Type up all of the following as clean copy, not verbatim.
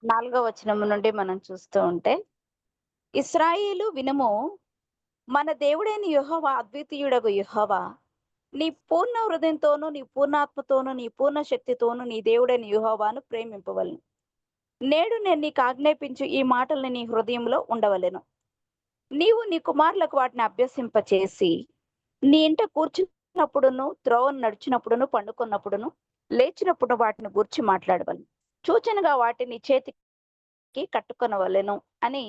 4వ వచనం నుండి మనం చూస్తూ ఉంటే, ఇశ్రాయేలు వినుము, మన దేవుడైన యెహోవా అద్వితీయుడగు యెహోవా, నీ పూర్ణ హృదయంతోను, నీ పూర్ణాత్మతోను, నీ పూర్ణ శక్తితోను నీ దేవుడైన యెహోవాను ప్రేమింపవలెను. నేడు నేను నీకు ఆజ్ఞాపించు ఈ మాటలు నీ హృదయంలో ఉండవలెను. నీవు నీ కుమారులకు వాటిని అభ్యసింపచేసి, నీ ఇంట కూర్చున్నప్పుడును, త్రోవను నడిచినప్పుడును, పండుకున్నప్పుడును, లేచినప్పుడు వాటిని గూర్చి మాట్లాడవలెను. సూచనగా వాటిని చేతికి కట్టుకొనవలెను అని,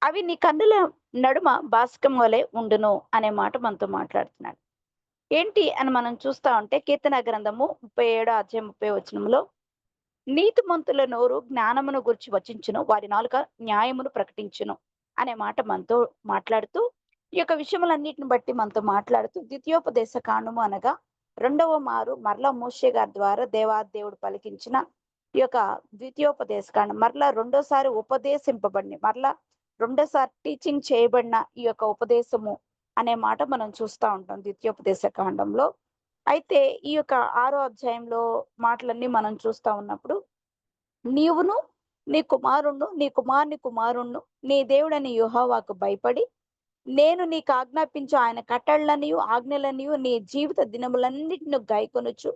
అవి నీ కన్నుల నడుమ బాసికం వలె ఉండును అనే మాట మనతో మాట్లాడుతున్నాడు. ఏంటి అని మనం చూస్తా ఉంటే కీర్తన గ్రంథము 37 అధ్యాయం 30 వచనంలో, నీతిమంతుల నోరు జ్ఞానమును గూర్చి వచించును, వారి నాలుక న్యాయమును ప్రకటించును అనే మాట మనతో మాట్లాడుతూ, ఈ యొక్క విషయములన్నిటిని బట్టి మనతో మాట్లాడుతూ ద్వితీయోపదేశ కాండము అనగా రెండవ మారు మరలా మోషే గారి ద్వారా దేవాది దేవుడు పలికించిన ఈ యొక్క ద్వితీయోపదేశ కాండం మరలా రెండోసారి ఉపదేశింపబడి మరలా రెండోసారి టీచింగ్ చేయబడిన ఈ యొక్క ఉపదేశము అనే మాట మనం చూస్తా ఉంటాం ద్వితీయోపదేశ కాండంలో. అయితే ఈ యొక్క 6వ అధ్యాయంలో మాటలన్నీ మనం చూస్తా ఉన్నప్పుడు, నీవును నీ కుమారుణ్ణు నీ కుమారుని కుమారుణ్ణు నీ దేవుడైన యెహోవాకు భయపడి, నేను నీకు ఆజ్ఞాపించు ఆయన కట్టడలనియు ఆజ్ఞలనియు నీ జీవిత దినములన్నిటిని గైకొనుచు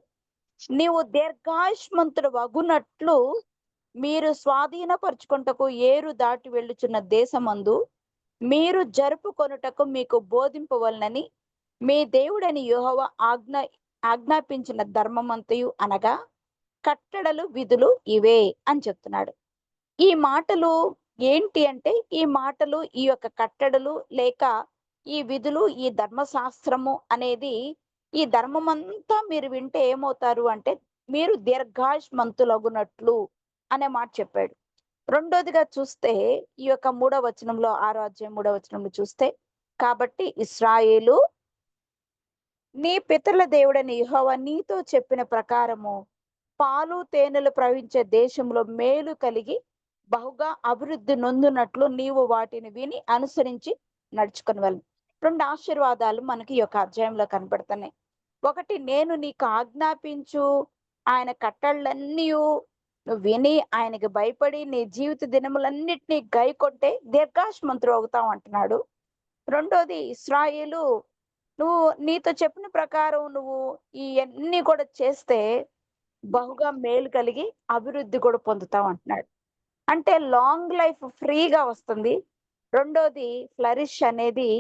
నీవు దీర్ఘాయుష్మంతుడు వగునట్లు మీరు స్వాధీనపరుచుకొనుటకు ఏరు దాటి వెళ్ళుచున్న దేశమందు మీరు జరుపుకొనుటకు మీకు బోధింపవలనని మీ దేవుడైన యెహోవా ఆజ్ఞాపించిన ధర్మమంతయు అనగా కట్టడలు విధులు ఇవే అని చెప్తున్నాడు. ఈ మాటలు ఏంటి అంటే, ఈ మాటలు ఈ యొక్క కట్టడలు లేక ఈ విధులు ఈ ధర్మశాస్త్రము అనేది, ఈ ధర్మమంతా మీరు వింటే ఏమవుతారు అంటే మీరు దీర్ఘాయుష్మంతులగునట్లు అనే మాట చెప్పాడు. రెండోదిగా చూస్తే ఈ యొక్క 3వ వచనంలో 6వ అధ్యాయం 3వ వచనంలో చూస్తే, కాబట్టి ఇశ్రాయేలు, నీ పితరుల దేవుడైన యెహోవా నీతో చెప్పిన ప్రకారము పాలు తేనెలు ప్రవహించే దేశంలో మేలు కలిగి బహుగా అభివృద్ధి నొందునట్లు నీవు వాటిని విని అనుసరించి నడుచుకొనవలెను. 2 ఆశీర్వాదాలు మనకి ఈ యొక్క అధ్యాయంలో కనపడుతున్నాయి. ఒకటి, నేను నీకు ఆజ్ఞాపించు ఆయన కట్టడలన్నీయు నువ్వు విని ఆయనకి భయపడి నీ జీవిత దినములన్నిటినీ గైకొంటే దీర్ఘాయుష్మంతుడు అవుతావు అంటున్నాడు. రెండోది, ఇశ్రాయేలు, నువ్వు నీతో చెప్పిన ప్రకారం నువ్వు ఇయన్నీ కూడా చేస్తే బహుగా మేలు కలిగి అభివృద్ధి కూడా పొందుతావు అంటున్నాడు. అంటే లాంగ్ లైఫ్ ఫ్రీగా వస్తుంది. రెండోది, ఫ్లరిష్ అనేది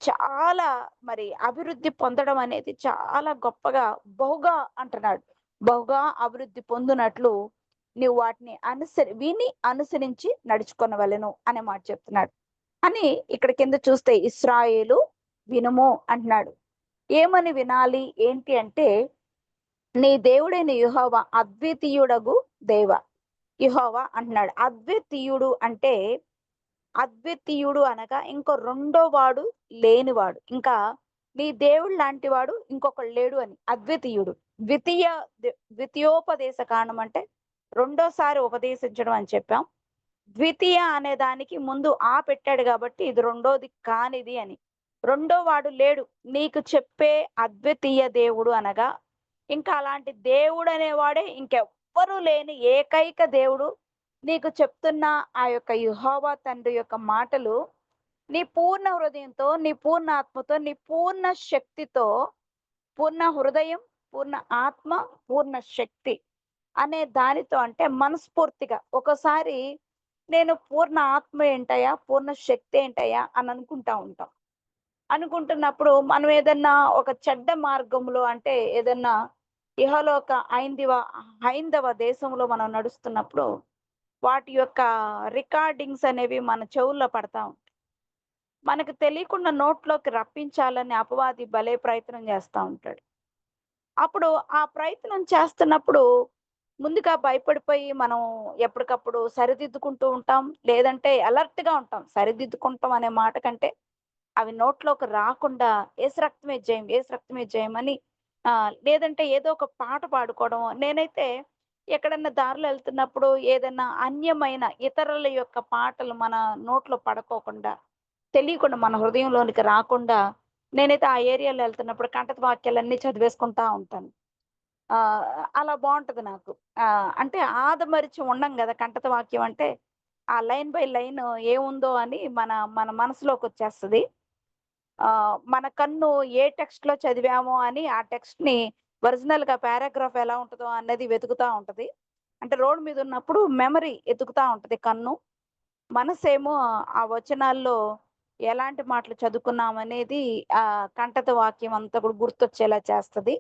చాలా మరి అభివృద్ధి పొందడం అనేది చాలా గొప్పగా బహుగా అంటున్నాడు. బహుగా అభివృద్ధి పొందునట్లు నువ్వు వాటిని విని అనుసరించి నడుచుకొనవలెను అనే మాట చెప్తున్నాడు. అని ఇక్కడ కింద చూస్తే ఇశ్రాయేలు వినుము అంటున్నాడు. ఏమని వినాలి ఏంటి అంటే, నీ దేవుడైన యెహోవా అద్వితీయుడగు దేవ. యెహోవా అంటున్నాడు. అద్వితీయుడు అంటే, అద్వితీయుడు అనగా ఇంకో రెండో వాడు లేనివాడు. ఇంకా నీ దేవుడు లాంటి వాడు ఇంకొకడు లేడు అని. అద్వితీయుడు. ద్వితీయోపదేశ కాండం అంటే రెండోసారి ఉపదేశించడం అని చెప్పాం. ద్వితీయ అనే దానికి ముందు పెట్టాడు కాబట్టి ఇది రెండోది కానిది అని. రెండో వాడు లేడు. నీకు చెప్పే అద్వితీయ దేవుడు అనగా ఇంకా అలాంటి దేవుడు అనేవాడే ఇంకెవ్వరూ లేని ఏకైక దేవుడు. నీకు చెప్తున్న ఆ యొక్క యెహోవా తండ్రి యొక్క మాటలు నీ పూర్ణ హృదయంతో, నీ పూర్ణ ఆత్మతో, నీ పూర్ణ శక్తితో, పూర్ణ హృదయం, పూర్ణ ఆత్మ, పూర్ణ శక్తి అనే దానితో అంటే మనస్ఫూర్తిగా ఒకసారి నేను పూర్ణ ఆత్మ ఏంటయ్యా, పూర్ణ శక్తి ఏంటయ్యా అని అనుకుంటా ఉంటాం. అనుకుంటున్నప్పుడు మనం ఏదన్నా ఒక చెడ్డ మార్గంలో అంటే ఏదన్నా ఇహలోక హైందవ దేశంలో మనం నడుస్తున్నప్పుడు వాటి యొక్క రికార్డింగ్స్ అనేవి మన చెవుల్లో పడతా ఉంటాయి. మనకు తెలియకుండా నోట్లోకి రప్పించాలని అపవాది భలే ప్రయత్నం చేస్తా ఉంటాడు. అప్పుడు ఆ ప్రయత్నం చేస్తున్నప్పుడు ముందుగా భయపడిపోయి మనం ఎప్పటికప్పుడు సరిదిద్దుకుంటూ ఉంటాం. లేదంటే అలర్ట్‌గా ఉంటాం. సరిదిద్దుకుంటాం అనే మాట కంటే అవి నోట్లోకి రాకుండా యేసు రక్తమే జయం, యేసు రక్తమే జయం అని లేదంటే ఏదో ఒక పాట పాడుకోవడం. నేనైతే ఎక్కడన్నా దారిలో ఎళ్తున్నప్పుడు ఏదన్నా అన్యమైన ఇతరుల యొక్క పాటలు మన నోట్లో పడుకోకుండా, తెలియకుండా మన హృదయంలోనికి రాకుండా నేనైతే ఆ ఏరియాలో ఎళ్తున్నప్పుడు కంటత వాక్యాలన్నీ చదివేసుకుంటా ఉంటాను. అలా బావుంటది నాకు. అంటే ఆదమరిచి ఉండం గదా! కంటత వాక్యం అంటే, ఆ లైన్ బై లైన్ ఏముందో అని మన మన మనసులోకొచ్చేస్తది. మన కన్ను ఏ టెక్స్ట్‌లో చదివామో అని ఆ టెక్స్ట్‌ని ఒరిజినల్‌గా పారాగ్రాఫ్ ఎలా ఉంటదో అన్నది వెతుకుతా ఉంటది. అంటే రోడ్ మీదున్నప్పుడు మెమరీ ఎతుకుతా ఉంటది కన్ను. మనసేమో ఆ వచనాల్లో ఎలాంటి మాటలు చదువుకున్నామనేది కంటత వాక్యం అంతా కూడా గుర్తొచ్చేలా చేస్తది.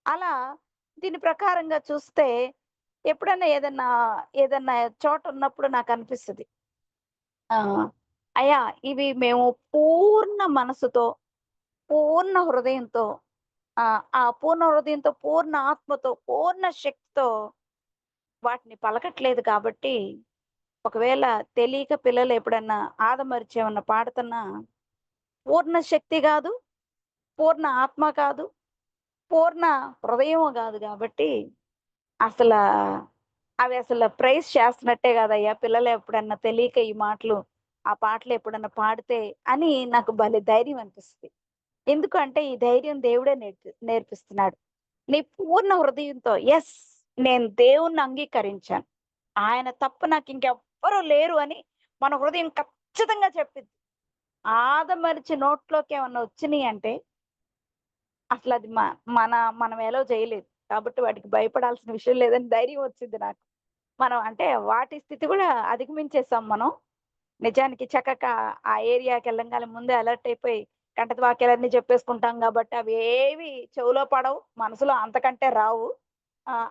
అలా దీని ప్రకారంగా చూస్తే ఎప్పుడన్నా ఏదన్నా చోటున్నప్పుడు నాకనిపిస్తది. ఆ! అయ్యా! ఇవి మేము పూర్ణ మనసుతో, పూర్ణ హృదయంతో ఆ పూర్ణ హృదయంతో, పూర్ణ ఆత్మతో, పూర్ణ శక్తితో వాటిని పలకట్లేదు కాబట్టి, ఒకవేళ తెలియక పిల్లలు ఎప్పుడన్నా ఆదమరిచి ఏమన్నా పాడుతున్నా, పూర్ణ శక్తి గాదు, పూర్ణ ఆత్మ కాదు, పూర్ణ హృదయము గాదు గాబట్టి, అసలా అవి అసలు ప్రైజ్ చేస్తున్నట్టే గాదయ్యా! పిల్లలు ఎప్పుడన్నా తెలియక ఈ మాటలు, ఆ పాటలు ఎప్పుడన్నా పాడితే అని నాకు భలే ధైర్యం అనిపిస్తది. ఎందుకంటే ఈ ధైర్యం దేవుడే నేర్పిస్తున్నాడు. నీ పూర్ణ హృదయంతో యెస్! నేను దేవుణ్ణి అంగీకరించాను. ఆయన తప్ప నాకింకెవ్వరు లేరు అని మన హృదయం ఖచ్చితంగా చెప్పిద్ది. ఆదమరిచి నోట్లోకేమన్నా వచ్చినియంటే అసలది మనం ఎలో చేయలేదు. కాబట్టి వాటికి భయపడాల్సిన విషయం లేదని ధైర్యం వచ్చిద్ది నాకు. మనం అంటే వాటి స్థితి గూడా అధిగమించేసాం మనం. నిజానికి చక్కగా ఆ ఏరియాకెళ్ళంగానే ముందే అలర్ట్ అయిపోయి కంటత వాక్యాలన్నీ చెప్పేసుకుంటాం గాబట్టి అవేవి చెవులో పడవు. మనసులో అంతకంటే రావు.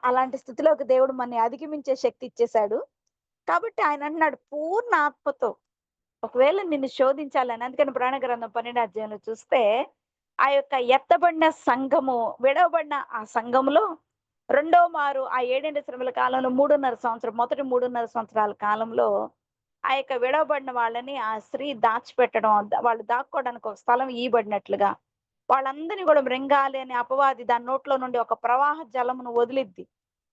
అలాంటి స్థితిలోకి దేవుడు మనని అధిగమించే శక్తి ఇచ్చేసాడు. కాబట్టి ఆయన అంటున్నాడు పూర్ణ ఆత్మతో ఒకవేళ నిన్ను శోధించాలని అందుకని పురాణ గ్రంథం 12 అధ్యాయంలో చూస్తే, ఆ యొక్క ఎత్తబడిన సంఘము, విడవబడిన ఆ సంఘములో రెండో మారు ఆ 7 శ్రమల కాలంలో 3.5 సంవత్సరం మొదటి 3.5 సంవత్సరాల కాలంలో, ఆ యొక్క విడవబడిన వాళ్ళని ఆ స్త్రీ దాచిపెట్టడం, వాళ్ళు దాక్కోవడానికి ఒక స్థలం ఇయ్యబడినట్లుగా, వాళ్ళందరిని గూడా మృంగాలి అనే అపవాది దాని నోట్లో నుండి ఒక ప్రవాహ జలమును వదిలిద్ది.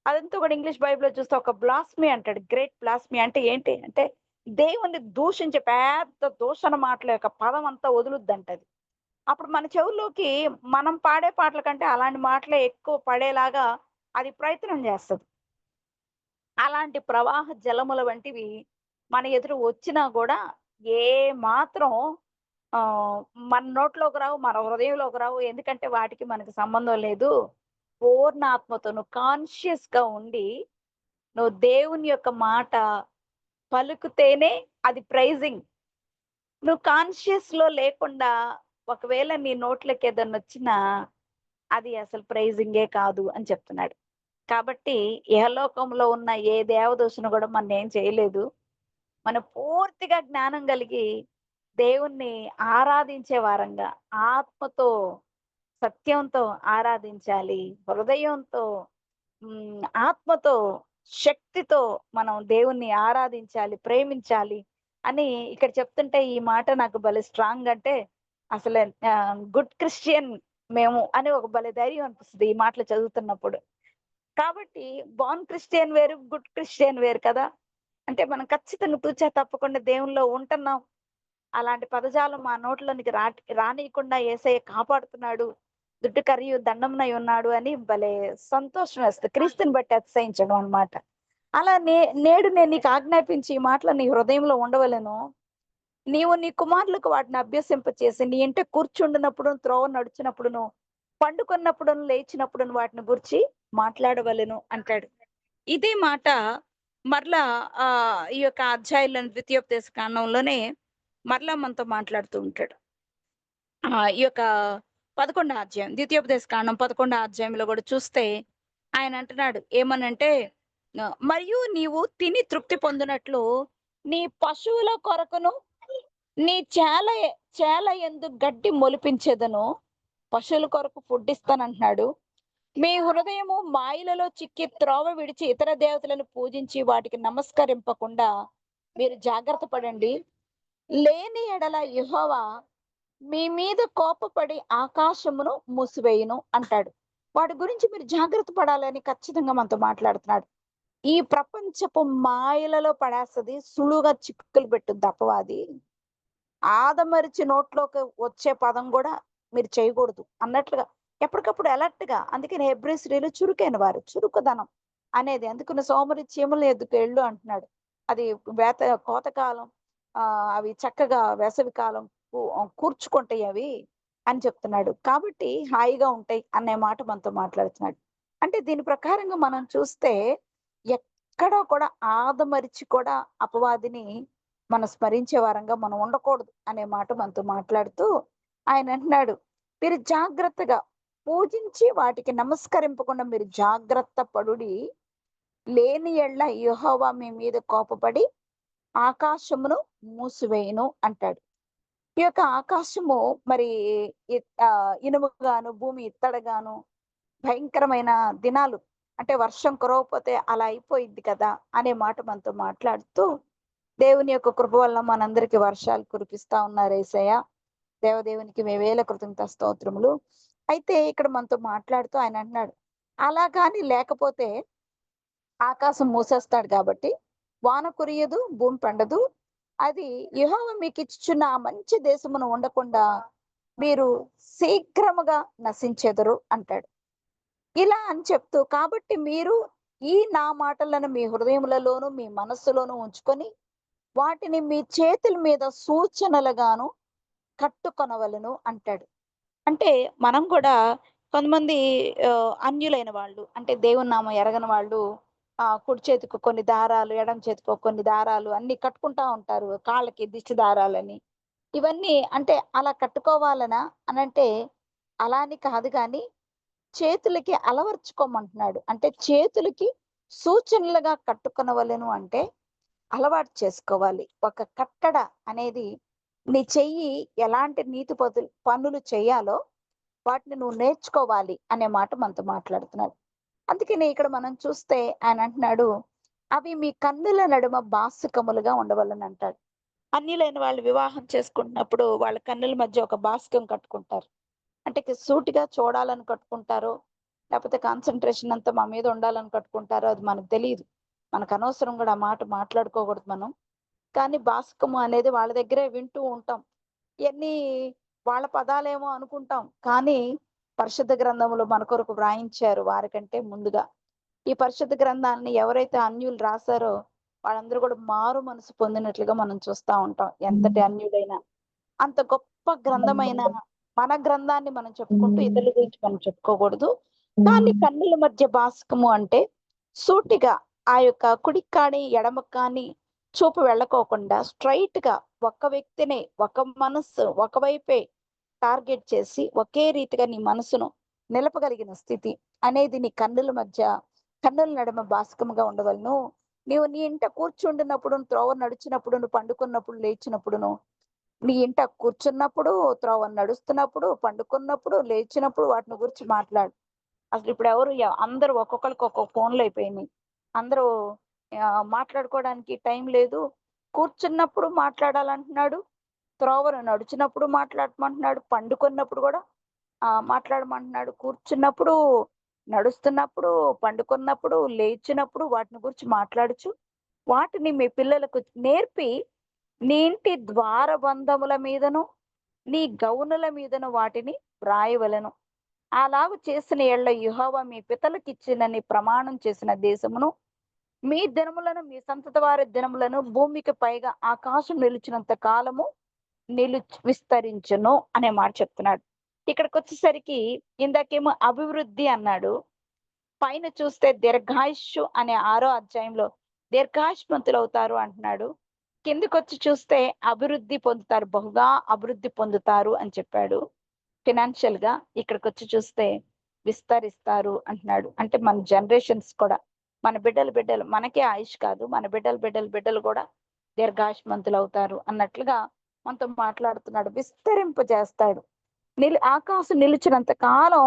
అదంతా కూడా ఇంగ్లీష్ బైబిల్‌లో చూస్తే ఒక బ్లాస్ఫమీ అంటాడు. గ్రేట్ బ్లాస్ఫమీ అంటే ఏంటి అంటే, దేవుణ్ణి దూషించే పెద్ద దూషణ మాటల యొక్క పదం అంతా వదులుద్దంటది. అప్పుడు మన చెవుల్లోకి మనం పాడే పాటల కంటే అలాంటి మాటలే ఎక్కువ పడేలాగా అది ప్రయత్నం చేస్తది. అలాంటి ప్రవాహ జలముల వంటివి మన ఎదురు వచ్చినా గూడా ఏ మాత్రం ఆహ్, మన నోట్లోకి రావు, మన హృదయంలోకి రావు. ఎందుకంటే వాటికి మనకి సంబంధం లేదు. పూర్ణ ఆత్మతో నువ్వు కాన్షియస్‌గా ఉండి, నువ్వు దేవుని యొక్క మాట పలుకుతేనే అది ప్రైజింగ్. నువ్వు కాన్షియస్‌లో లేకుండా ఒకవేళ నీ నోట్లోకేదన్నొచ్చినా అది అసలు ప్రైజింగే కాదు అని చెప్తున్నాడు. కాబట్టి ఇహలోకంలో ఉన్న ఏ దేవదూషణ గూడా మననేం చేయలేదు. మనం పూర్తిగా జ్ఞానం కలిగి దేవుణ్ణి ఆరాధించే వారంగా ఆత్మతో, సత్యంతో ఆరాధించాలి. హృదయంతో ఆత్మతో, శక్తితో మనం దేవుణ్ణి ఆరాధించాలి, ప్రేమించాలి అని ఇక్కడ చెప్తుంటే ఈ మాట నాకు భలే స్ట్రాంగ్ అంటే అసలు గుడ్ క్రిస్టియన్ మేము అని ఒక భలే ధైర్యం అనిపిస్తది ఈ మాటలు చదువుతున్నప్పుడు. కాబట్టి బోర్న్ క్రిస్టియన్ వేరు, గుడ్ క్రిస్టియన్ వేరు కదా! అంటే మనం ఖచ్చితంగా తూచా తప్పకుండా దేవునిలో ఉంటున్నాం. అలాంటి పదజాలం మా నోట్లోనికి రానీయకుండా యేసయ్య కాపాడుతున్నాడు. దుడ్డు కర్రీయు దండమునై ఉన్నాడు అని భలే సంతోషం వేస్తది. క్రీస్తుని బట్టి అతిశయించడం అన్నమాట. అలా నేడు నేను నీకు ఆజ్ఞాపించి ఈ మాటలు నీ హృదయంలో ఉండవలెను. నీవు నీ కుమారులకు వాటిని అభ్యసింపచేసి నీ ఇంట కూర్చుండునప్పుడును, త్రోవ నడుచునప్పుడును, పండుకొన్నప్పుడును, లేచినప్పుడును వాటిని గూర్చి మాట్లాడవలెను అంటాడు. ఇదే మాట మరలా ఈ యొక్క అధ్యాయంలోని ద్వితీయోపదేశ కాండంలోనే మరలా మనతో మాట్లాడుతూ ఉంటాడు. ఈ యొక్క 11 అధ్యాయం ద్వితీయోపదేశ కాండం 11 అధ్యాయంలో గూడా చూస్తే ఆయన అంటున్నాడు ఏమనంటే మరియు నీవు తిని తృప్తి పొందినట్లు నీ పశువుల కొరకును నీ చేల యందు గడ్డి మొలిపించెదను. పశువుల కొరకు ఫుడ్ ఇస్తానంటున్నాడు. మీ హృదయము మాయలలో చిక్కి త్రోవ విడిచి ఇతర దేవతలను పూజించి వాటికి నమస్కరింపకుండా మీరు జాగ్రత్త పడండి. లేని ఎడల యెహోవా మీ మీద కోపపడి ఆకాశమును మూసివేయును అంటాడు. వాటి గురించి మీరు జాగ్రత్త పడాలని ఖచ్చితంగా మనతో మాట్లాడుతున్నాడు. ఈ ప్రపంచపు మాయలలో పడేస్తది. సులువుగా చిక్కులు పెట్టుద్ది అపవాది. ఆదమరిచి నోట్లోకి వచ్చే పదం గూడా మీరు చేయకూడదు అన్నట్లుగా ఎప్పటికప్పుడు అలర్ట్ గా. అందుకని హెబ్రీ స్త్రీలు చురుకైన వారు, చురుకుదనం అనేది. అందుకని సోమరి చీమల ఎద్దుకు ఎళ్ళు అంటున్నాడు. అది కోతకాలం, అవి చక్కగా వేసవి కాలం కూర్చుకుంటాయి అవి అని చెప్తున్నాడు. కాబట్టి హాయిగా ఉంటాయి అనే మాట మనతో మాట్లాడుతున్నాడు. అంటే దీని ప్రకారంగా మనం చూస్తే ఎక్కడో కూడా ఆదమరిచి కూడా అపవాదిని మనం స్మరించే వారంగా మనం ఉండకూడదు అనే మాట మనతో మాట్లాడుతూ ఆయన అంటున్నాడు, మీరు జాగ్రత్తగా పూజించి వాటికి నమస్కరింపకుండా మీరు జాగ్రత్త పడుడి. లేని ఎడ్ల యెహోవా మీ మీద కోపపడి ఆకాశమును మూసివేయును అంటాడు. ఈ యొక్క ఆకాశము మరి ఇనుముగాను, భూమి ఇత్తడిగాను భయంకరమైన దినాలు, అంటే వర్షం కురవకపోతే అలా అయిపోయిద్ది కదా అనే మాట మనతో మాట్లాడుతూ, దేవుని యొక్క కృప వల్ల మనందరికి వర్షాలు కురిపిస్తా ఉన్నారు యేసయ్య. దేవదేవునికి వేవేల కృతజ్ఞత స్తోత్రములు. అయితే ఇక్కడ మనతో మాట్లాడుతూ ఆయన అంటున్నాడు, అలా గాని లేకపోతే ఆకాశం మూసేస్తాడు కాబట్టి వాన కురియదు, భూమి పండదు. అది యెహోవా మీకిచ్చుచున్న ఆ మంచి దేశమును ఉండకుండా మీరు శీఘ్రముగా నశించెదరు అంటాడు. ఇలా అని చెప్తూ, కాబట్టి మీరు ఈ నా మాటలను మీ హృదయములలోను, మీ మనస్సులోను ఉంచుకొని వాటిని మీ చేతుల మీద సూచనలుగాను కట్టుకొనవలెను అంటాడు. అంటే మనం కూడా కొంతమంది అన్యులైన వాళ్ళు, అంటే దేవుని నామం ఎరగని వాళ్ళు కుడి చేతికి కొన్ని దారాలు, ఎడమ చేతికి కొన్ని దారాలు అన్ని కట్టుకుంటా ఉంటారు. కాళ్ళకి దిష్టి దారాలని. ఇవన్నీ అంటే అలా కట్టుకోవాలనా అనంటే అలా అని కాదు గానీ, చేతులకి అలవర్చుకోమంటున్నాడు. అంటే చేతులకి సూచనలుగా కట్టుకొనవలెను అంటే అలవాటు చేసుకోవాలి. ఒక కట్టడ అనేది నీ చెయ్యి ఎలాంటి నీతి పనులు చేయాలో వాటిని నువ్వు నేర్చుకోవాలి అనే మాట మనతో మాట్లాడుతున్నాడు. అందుకని ఇక్కడ మనం చూస్తే ఆయన అంటున్నాడు, అవి మీ కన్నుల నడుమ బాసికములుగా ఉండవలెనంటాడు. అన్యులైన వాళ్ళు వివాహం చేసుకుంటున్నప్పుడు వాళ్ళ కన్నుల మధ్య ఒక బాసికం కట్టుకుంటారు. అంటే సూటిగా చూడాలని కట్టుకుంటారో, లేకపోతే కాన్సంట్రేషన్ అంతా మా మీద ఉండాలని కట్టుకుంటారో అది మనకు తెలీదు. మనకు అనవసరం కూడా ఆ మాట మాట్లాడుకోకూడదు మనం. కానీ బాసికము అనేది వాళ్ళ దగ్గరే వింటూ ఉంటాం. ఇయన్నీ వాళ్ళ పదాలేమో అనుకుంటాం. కానీ పరిశుద్ధ గ్రంథంలో మన కొరకు వ్రాయించారు వారికంటే ముందుగా. ఈ పరిశుద్ధ గ్రంథాన్ని ఎవరైతే అన్యులు రాసారో వాళ్ళందరూ కూడా మారు మనసు పొందినట్లుగా మనం చూస్తా ఉంటాం. ఎంతటి అన్యుడైనా. అంత గొప్ప గ్రంథమైన మన గ్రంథాన్ని మనం చెప్పుకుంటూ ఇతరుల గురించి మనం చెప్పుకోకూడదు. కానీ కన్నుల మధ్య బాసికము అంటే సూటిగా ఆ యొక్క కుడికి కానీ, ఎడమకు కానీ చూపు వెళ్ళకోకుండా స్ట్రెయిట్ గా ఒక్క వ్యక్తినే, ఒక మనస్సు ఒకవైపే టార్గెట్ చేసి ఒకే రీతిగా నీ మనసును నిలపగలిగిన స్థితి అనేది నీ కన్నుల నడుమ బాసికముగా ఉండవలను. నీవు నీ ఇంట కూర్చుండినప్పుడు, త్రోవ నడిచినప్పుడు, నువ్వు పండుకున్నప్పుడు, లేచినప్పుడును, నీ ఇంట కూర్చున్నప్పుడు, త్రోవ నడుస్తున్నప్పుడు, పండుకున్నప్పుడు, లేచినప్పుడు వాటిని గురించి మాట్లాడు. అసలు ఇప్పుడు ఎవరు అందరూ ఒక్కొక్కరికి ఒక్కొక్క ఫోన్లు అయిపోయినాయి. అందరూ మాట్లాడుకోవడానికి టైం లేదు. కూర్చున్నప్పుడు మాట్లాడాలంటున్నాడు. త్రోవను నడిచినప్పుడు మాట్లాడమంటున్నాడు. పండుకున్నప్పుడు కూడా మాట్లాడమంటున్నాడు. కూర్చున్నప్పుడు, నడుస్తున్నప్పుడు, పండుకున్నప్పుడు, లేచినప్పుడు వాటిని గురించి మాట్లాడుచు వాటిని మీ పిల్లలకు నేర్పి నీ ఇంటి ద్వారబంధముల మీదను, నీ గౌనుల మీదను వాటిని వ్రాయవలెను. అలాగు చేసిన యెడల యెహోవా మీ పితరులకిచ్చినని ప్రమాణం చేసిన దేశమును, మీ దినములను, మీ సంతతి వారి దినములను భూమికి పైగా ఆకాశం నిలిచినంత కాలము విస్తరించును అనే మాట చెప్తున్నాడు. ఇక్కడికొచ్చేసరికి ఇందాకేమో అభివృద్ధి అన్నాడు. పైన చూస్తే దీర్ఘాయుష్షు అనే 6వ అధ్యాయంలో దీర్ఘాయుష్మంతులవుతారు అంటున్నాడు. కిందకొచ్చి చూస్తే అభివృద్ధి పొందుతారు, బహుగా అభివృద్ధి పొందుతారు అని చెప్పాడు. ఫినాన్షియల్ గా ఇక్కడికొచ్చి చూస్తే విస్తరిస్తారు అంటున్నాడు. అంటే మన జనరేషన్స్ కూడా, మన బిడ్డలు మనకే ఆయుష్ కాదు, మన బిడ్డలు కూడా దీర్ఘాయుష్మంతులు అవుతారు అన్నట్లుగా మనతో మాట్లాడుతున్నాడు. విస్తరింపజేస్తాడు. ఆకాశం నిలిచినంత కాలం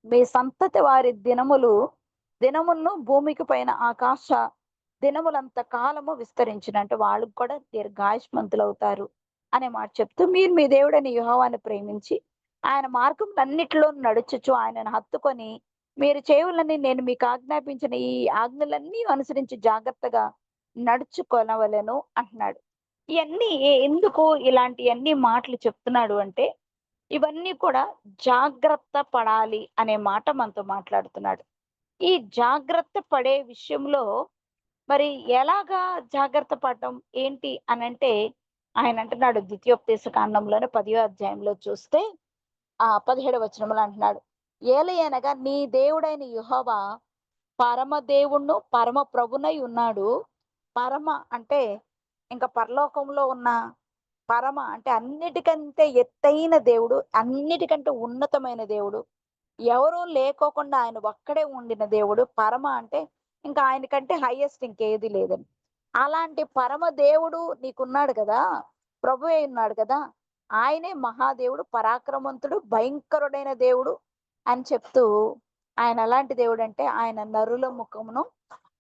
మీ సంతతి వారి దినములను భూమికి పైన ఆకాశ దినములంత కాలము విస్తరించిన, అంటే వాళ్ళకు కూడా దీర్ఘాయుష్మంతులు అవుతారు అనే మాట చెప్తూ, మీరు మీ దేవుడైన యెహోవాను ప్రేమించి ఆయన మార్గములన్నిటిలో నడుచుచు ఆయనను హత్తుకొని మీరు చేయవలనని నేను మీకు ఆజ్ఞాపించిన ఈ ఆజ్ఞలన్నీ అనుసరించి జాగ్రత్తగా నడుచుకొనవలెను అంటున్నాడు. ఇవన్నీ ఎందుకు ఇలాంటివన్నీ మాటలు చెప్తున్నాడు అంటే, ఇవన్నీ కూడా జాగ్రత్త పడాలి అనే మాట మనతో మాట్లాడుతున్నాడు. ఈ జాగ్రత్త పడే విషయంలో మరి ఎలాగా జాగ్రత్త పడడం ఏంటి అనంటే, ఆయన అంటున్నాడు ద్వితీయోపదేశ కాండంలోనే 10వ అధ్యాయంలో చూస్తే 17వ వచనంలో అంటున్నాడు. ఏలయనగా నీ దేవుడైన యెహోవా పరమ దేవుడును, పరమ ప్రభునై ఉన్నాడు. పరమ అంటే ఇంక పరలోకంలో ఉన్న పరమ అంటే అన్నిటికంటే ఎత్తైన దేవుడు, అన్నిటికంటే ఉన్నతమైన దేవుడు. ఎవరు లేకోకుండా ఆయన ఒక్కడే ఉండిన దేవుడు. పరమ అంటే ఇంకా ఆయన కంటే హైయెస్ట్ ఇంకేది లేదని. అలాంటి పరమ దేవుడు నీకున్నాడు కదా! ప్రభువే ఉన్నాడు కదా! ఆయనే మహాదేవుడు, పరాక్రమంతుడు, భయంకరుడైన దేవుడు అని చెప్తూ ఆయన ఎలాంటి దేవుడంటే ఆయన నరుల ముఖమును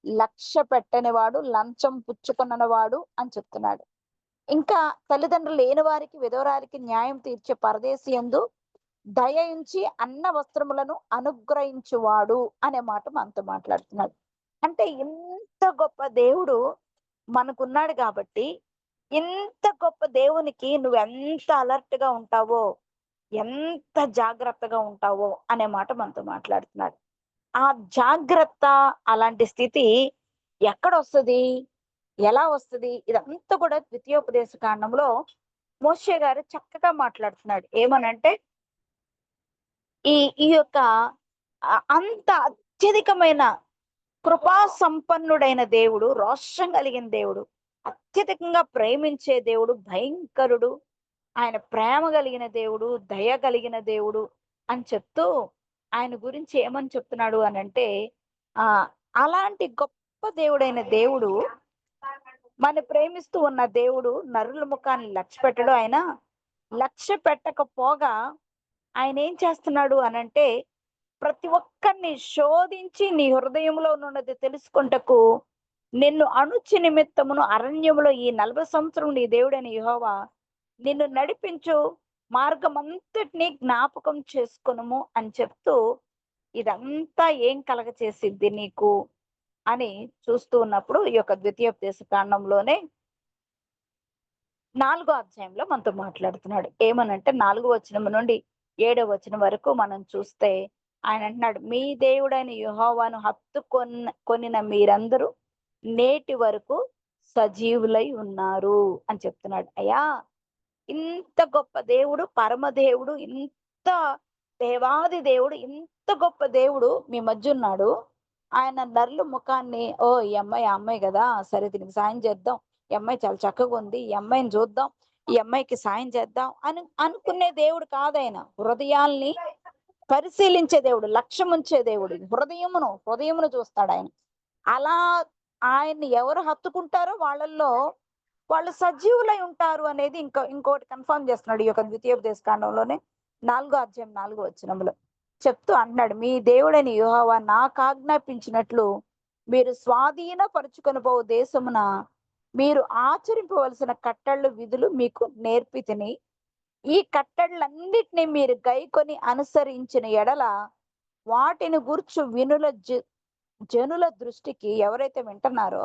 లక్ష్య పెట్టనివాడు, లంచం పుచ్చుకొననివాడు అని చెప్తున్నాడు. ఇంకా తల్లిదండ్రులు లేని వారికి, విధవరాలికి న్యాయం తీర్చే పరదేశియందు దయ ఉంచి అన్న వస్త్రములను అనుగ్రహించువాడు అనే మాట మనతో మాట్లాడుతున్నాడు. అంటే ఇంత గొప్ప దేవుడు మనకున్నాడు కాబట్టి, ఇంత గొప్ప దేవునికి నువ్వెంత అలర్ట్‌గా ఉంటావో, ఎంత జాగ్రత్తగా ఉంటావో అనే మాట మనతో మాట్లాడుతున్నాడు. ఆ జాగ్రత్త అలాంటి స్థితి ఎక్కడొస్తది? ఎలా వస్తది? ఇదంతా కూడా ద్వితీయోపదేశ కాండంలో మోషే గారు చక్కగా మాట్లాడుతున్నాడు. ఏమనంటే ఈ ఈ యొక్క అంత అత్యధికమైన కృపా సంపన్నుడైన దేవుడు, రోషం కలిగిన దేవుడు, అత్యధికంగా ప్రేమించే దేవుడు, భయంకరుడు, ఆయన ప్రేమ కలిగిన దేవుడు, దయ కలిగిన దేవుడు అని చెప్తూ ఆయన గురించి ఏమని చెప్తున్నాడు అనంటే ఆహ్, అలాంటి గొప్ప దేవుడైన దేవుడు, మన ప్రేమిస్తూ ఉన్న దేవుడు నరుల ముఖాన్ని లక్ష్యపెట్టడు. ఆయన లక్ష్య పెట్టకపోగా ఆయనేం చేస్తున్నాడు అనంటే ప్రతి ఒక్కరిని శోధించి నీ హృదయంలో నున్నది తెలుసుకొనుటకు నిన్ను అణుచు నిమిత్తమును అరణ్యములో ఈ 40 సంవత్సరం నీ దేవుడైన యెహోవా నిన్ను నడిపించు మార్గమంతటిని జ్ఞాపకం చేసుకొనుము అని చెప్తూ ఇదంతా ఏం కలగచేసిద్ది నీకు అని చూస్తూ ఉన్నప్పుడు ఈ యొక్క ద్వితీయోపదేశ కాండంలోనే 4 అధ్యాయంలో మనతో మాట్లాడుతున్నాడు. ఏమనంటే 4 వచనం నుండి 7 వచనం వరకు మనం చూస్తే ఆయన అంటున్నాడు, మీ దేవుడైన యెహోవాను కొనిన మీరందరూ నేటి వరకు సజీవులై ఉన్నారు అని చెప్తున్నాడు. అయ్యా! ఇంత గొప్ప దేవుడు, పరమ దేవుడు, ఇంత దేవాది దేవుడు, ఇంత గొప్ప దేవుడు మీ మధ్యున్నాడు. ఆయన నరుల ముఖాన్ని ఈ అమ్మాయి ఆ అమ్మాయి గదా! సరే దీనికి సాయం చేద్దాం. ఈ అమ్మాయి చాలా చక్కగుంది. ఈ అమ్మాయిని చూద్దాం. ఈ అమ్మాయికి సాయం చేద్దాం అని అనుకునే దేవుడు కాదాయన. హృదయాల్ని పరిశీలించే దేవుడు, లక్ష్యముంచే దేవుడు. హృదయమును చూస్తాడాయన. అలా ఆయన్ని ఎవరు హత్తుకుంటారో వాళ్ళల్లో వాళ్ళు సజీవులై ఉంటారు అనేది ఇంకోటి కన్ఫర్మ్ చేస్తున్నాడు. ఈ యొక్క ద్వితీయోపదేశ కాండంలోనే 4 అధ్యాయం 4 వచనంలో. చెప్తూ అంటున్నాడు, మీ దేవుడైన యెహోవా నాకాజ్ఞాపించినట్లు మీరు స్వాధీనపరచుకొనబోవు దేశమున మీరు ఆచరింపవలసిన కట్టడలు, విధులు మీకు నేర్పితిని. ఈ కట్టడలన్నిటిని మీరు గైకొని అనుసరించిన ఎడల వాటిని గూర్చి జనుల దృష్టికి ఎవరైతే వింటున్నారో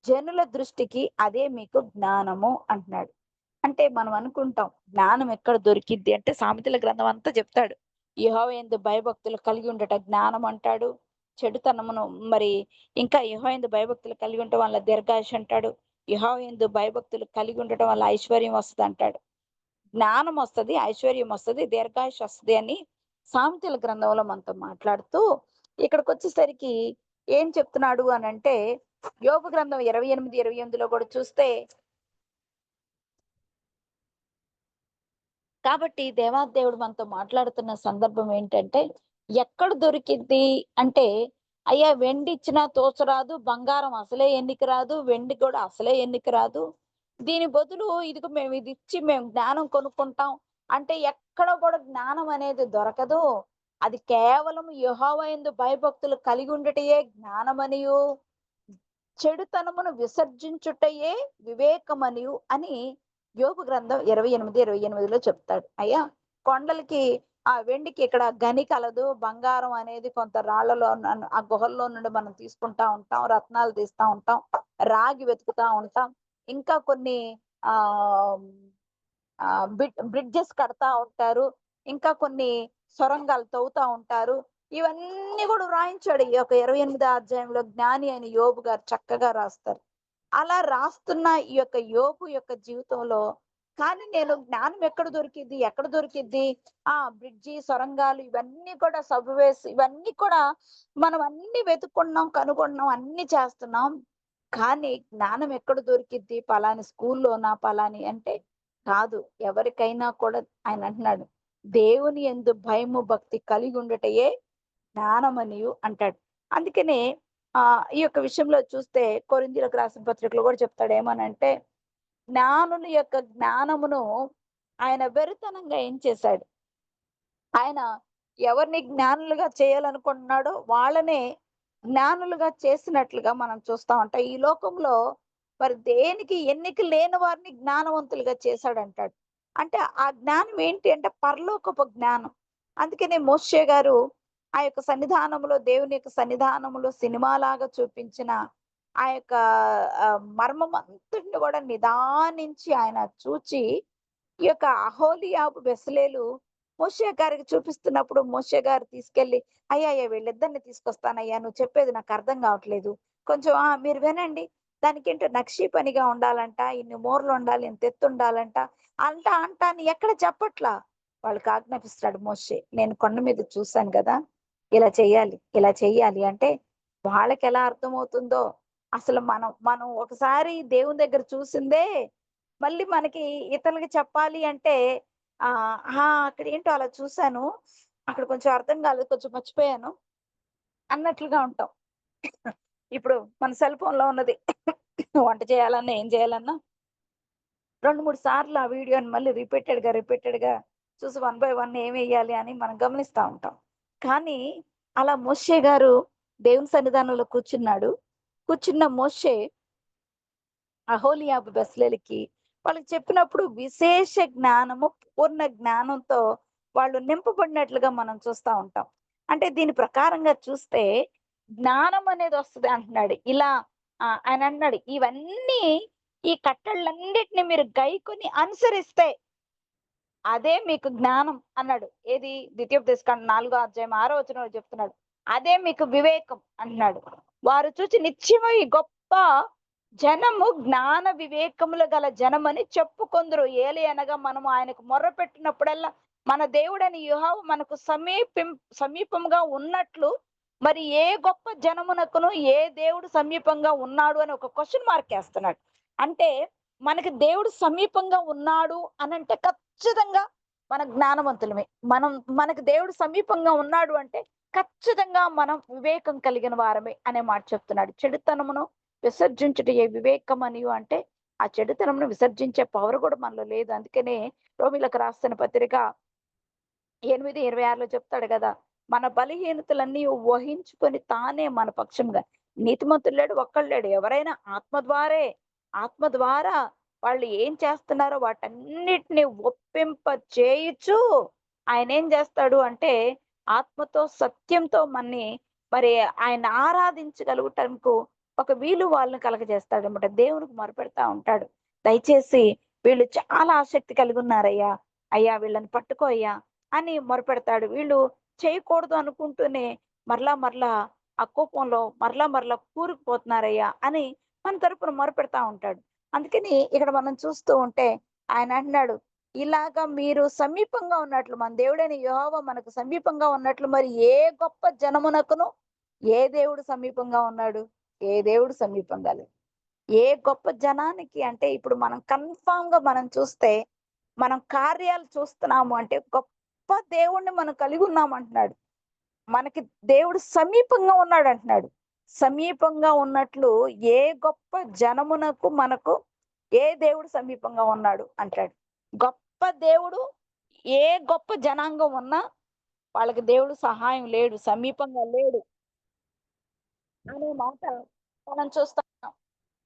జనుల దృష్టికి అదే మీకు జ్ఞానము అంటున్నాడు. అంటే మనం అనుకుంటాం జ్ఞానం ఎక్కడ దొరికిద్ది అంటే సామెతల గ్రంథం అంతా చెప్తాడు. యెహోవాయందు భయభక్తులు కలిగి ఉండట జ్ఞానం అంటాడు. చెడుతనమును మరి ఇంకా యెహోవాయందు భయభక్తులు కలిగి ఉండటం వల్ల దీర్ఘాయుష్ అంటాడు. యెహోవాయందు భయభక్తులు కలిగి ఉండటం వల్ల ఐశ్వర్యం వస్తది అంటాడు. జ్ఞానం వస్తది, ఐశ్వర్యం వస్తది, దీర్ఘాయుష్ వస్తది అని సామెతల గ్రంథంలో మనతో మాట్లాడుతూ ఇక్కడికొచ్చేసరికి ఏం చెప్తున్నాడు అనంటే యోబు గ్రంథం 28, 28లో కూడా చూస్తే కాబట్టి దేవాది దేవుడు మనతో మాట్లాడుతున్న సందర్భం ఏంటంటే ఎక్కడ దొరికిద్ది అంటే అయ్యా వెండి ఇచ్చినా తోచరాదు, బంగారం అసలే ఎన్నికి రాదు, వెండి కూడా అసలే ఎన్నికి రాదు. దీని బదులు ఇదిగో మేము ఇది ఇచ్చి మేము జ్ఞానం కొనుక్కుంటాం అంటే ఎక్కడ కూడా జ్ఞానం అనేది దొరకదు. అది కేవలం యెహోవా యందు భయభక్తులు కలిగి ఉండటయే జ్ఞానమనియు, చెడుతనమును విసర్జించుటయే వివేకమనియు అని యోబు గ్రంథం 28, 28లో చెప్తాడు. అయ్యా కొండలకి వెండికి ఇక్కడ గని కలదు. బంగారం అనేది కొంత రాళ్ళలో ఆ గుహల్లో నుండి మనం తీసుకుంటా ఉంటాం. రత్నాలు తీస్తా ఉంటాం. రాగి వెతుకుతా ఉంటాం. ఇంకా కొన్ని ఆహ్, బ్రిడ్జెస్ కడతా ఉంటారు. ఇంకా కొన్ని సొరంగాలు తవ్వుతా ఉంటారు. ఇవన్నీ కూడా వ్రాయించాడు ఈ యొక్క 28వ అధ్యాయంలో జ్ఞాని అయిన యోబు గారు చక్కగా రాస్తారు. అలా రాస్తున్న ఈ యొక్క యోబు యొక్క జీవితంలో కానీ నేను జ్ఞానం ఎక్కడ దొరికిద్ది? ఎక్కడ దొరికిద్ది? బ్రిడ్జి, సొరంగాలు ఇవన్నీ కూడా సబ్‌వేస్ ఇవన్నీ కూడా మనం అన్నీ వెతుక్కున్నాం, కనుగొన్నాం, అన్నీ చేస్తున్నాం. కానీ జ్ఞానం ఎక్కడ దొరికిద్ది? పలాని స్కూల్లోనా? పలాని అంటే కాదు. ఎవరికైనా కూడా ఆయన అంటున్నాడు, దేవుని యందు భయము, భక్తి కలిగుండుటయే జ్ఞానమనియు అంటాడు. అందుకనే ఈ యొక్క విషయంలో చూస్తే కొరింథీయులకు రాసిన పత్రికలో కూడా చెప్తాడు ఏమనంటే, జ్ఞానుల యొక్క జ్ఞానమును ఆయన వెరితనంగా ఏం చేశాడు? ఆయన ఎవరిని జ్ఞానులుగా చేయాలనుకుంటున్నాడో వాళ్ళనే జ్ఞానులుగా చేసినట్లుగా మనం చూస్తా ఉంటాం. ఈ లోకంలో మరి దేనికి ఎన్నిక లేని వారిని జ్ఞానవంతులుగా చేశాడంటాడు. అంటే ఆ జ్ఞానం ఏంటి అంటే పరలోకపు జ్ఞానం. అందుకనే మోషే గారు ఆ యొక్క సన్నిధానంలో దేవుని యొక్క సన్నిధానంలో సినిమాలాగా చూపించిన ఆ యొక్క మర్మం అంతటిని కూడా నిదానించి ఆయన చూచి ఈ యొక్క అహోలీయాబు, బెసలేలు మోషే గారికి చూపిస్తున్నప్పుడు మోషే గారు తీసుకెళ్ళి, "అయ్యా! వీళ్ళిద్దరిని తీసుకొస్తానయ్యా. నువ్వు చెప్పేది నాకు అర్థం కావట్లేదు. కొంచెం మీరు వినండి. దానికేంటో నక్షీ పనిగా ఉండాలంట. ఇన్ని మూరలుండాలి, ఇంత ఎత్తుండాలంట" అంట అని ఎక్కడ చెప్పట్లా. వాళ్ళకి ఆజ్ఞాపిస్తాడు మోషే. నేను కొండ మీద చూసాను గదా! ఇలా చెయ్యాలి, ఇలా చెయ్యాలి అంటే వాళ్ళకెలా అర్థమవుతుందో అసలు మనం మనం ఒకసారి దేవుని దగ్గర చూసిందే మళ్ళీ మనకి ఇతరులకి చెప్పాలి అంటే అక్కడేంటో అలా చూసాను. అక్కడ కొంచెం అర్థం కాలేదు. కొంచెం మర్చిపోయాను అన్నట్లుగా ఉంటాం. ఇప్పుడు మన సెల్ ఫోన్‌లో ఉన్నది. వంట చేయాలన్నా, ఏం చేయాలన్నా 2, 3 సార్లు ఆ వీడియోని మళ్ళీ రిపీటెడ్‌గా చూసి వన్ బై వన్ ఏమెయ్యాలి అని మనం గమనిస్తా ఉంటాం. కానీ అలా మోషే గారు దేవుని సన్నిధానంలో కూర్చున్నాడు. కూర్చున్న మోషే అహోలియాబు, బెస్లేలకి వాళ్ళకి చెప్పినప్పుడు విశేష జ్ఞానము, పూర్ణ జ్ఞానంతో వాళ్ళు నింపబడినట్లుగా మనం చూస్తా ఉంటాం. అంటే దీని ప్రకారంగా చూస్తే జ్ఞానం అనేది వస్తది అంటున్నాడు. ఇలా ఆయన అంటున్నాడు, "ఇవన్నీ ఈ కట్టడలన్నిటిని మీరు గైకొని అనుసరిస్తే అదే మీకు జ్ఞానం" అన్నాడు. ఏది? ద్వితీయోపదేశకాండం 4 అధ్యాయం 6 వచనంలో చెప్తున్నాడు. "అదే మీకు వివేకం" అంటున్నాడు. వారు చూచి నిత్యము ఈ గొప్ప జనము జ్ఞాన వివేకములు గల జనమని చెప్పుకొందురు. ఏలయనగా మనము ఆయనకు మొర్రపెట్టినప్పుడల్లా మన దేవుడైన యెహోవా మనకు సమీపంగా ఉన్నట్లు మరి ఏ గొప్ప జనమునకును ఏ దేవుడు సమీపంగా ఉన్నాడు అని ఒక క్వెషన్ మార్క్ ఏస్తున్నాడు. అంటే మనకి దేవుడు సమీపంగా ఉన్నాడు అనంటే ఖచ్చితంగా మన జ్ఞానవంతులమే. మనకి దేవుడు సమీపంగా ఉన్నాడు అంటే ఖచ్చితంగా మనం వివేకం కలిగిన వారమే అనే మాట చెప్తున్నాడు. చెడుతనమును విసర్జించుట ఏ వివేకమనియు అంటే ఆ చెడుతనమును విసర్జించే పవర్ కూడా మనలో లేదు. అందుకనే రోమీయులకు రాసిన పత్రిక 8:26లో చెప్తాడు గదా! మన బలహీనతలన్నీ వహించుకొని తానే మన పక్షంగా నీతిమంతుడు లేడు, ఒక్కడు లేడు. ఎవరైనా ఆత్మ ద్వారా వాళ్ళు ఏం చేస్తున్నారో వాటన్నిటిని ఒప్పింప చేయుచు ఆయనేం జేస్తాడు అంటే ఆత్మతో, సత్యంతో మరి ఆయన ఆరాధించగలుగుటకు ఒక వీలు వాళ్ళని కలగజేస్తాడనమాట. దేవునికి మొరపెడతా ఉంటాడు. దయచేసి వీళ్ళు చాలా ఆసక్తి కలిగున్నారయ్యా. అయ్యా వీళ్ళని పట్టుకో అయ్యా అని మొరపెడతాడు. వీళ్ళు చేయకూడదు అనుకుంటూనే మరలా ఆ కోపంలో మరలా కూరుకుపోతున్నారయ్యా అని మన తరపున మొరపెడతా ఉంటాడు. అందుకని ఇక్కడ మనం చూస్తూ ఉంటే ఆయన అంటున్నాడు, ఇలాగ మీరు సమీపంగా ఉన్నట్లు మన దేవుడైన యెహోవా మనకు సమీపంగా ఉన్నట్లు మరి ఏ గొప్ప జనమునకును ఏ దేవుడు సమీపంగా ఉన్నాడు? ఏ దేవుడు సమీపంగా లేడు. ఏ గొప్ప జనానికి అంటే ఇప్పుడు మనం కన్ఫర్మ్‌గా మనం చూస్తే మనం కార్యాలు చూస్తున్నాము అంటే గొప్ప దేవుడిని మనం కలిగి ఉన్నాం అంటున్నాడు. మనకి దేవుడు సమీపంగా ఉన్నాడు అంటున్నాడు. సమీపంగా ఉన్నట్లు ఏ గొప్ప జనమునకు మనకు ఏ దేవుడు సమీపంగా ఉన్నాడు అంటాడు. గొప్ప దేవుడు ఏ గొప్ప జనాంగం ఉన్నా వాళ్ళకి దేవుడు సహాయం లేడు, సమీపంగా లేడు అనే మాట మనం చూస్తాం.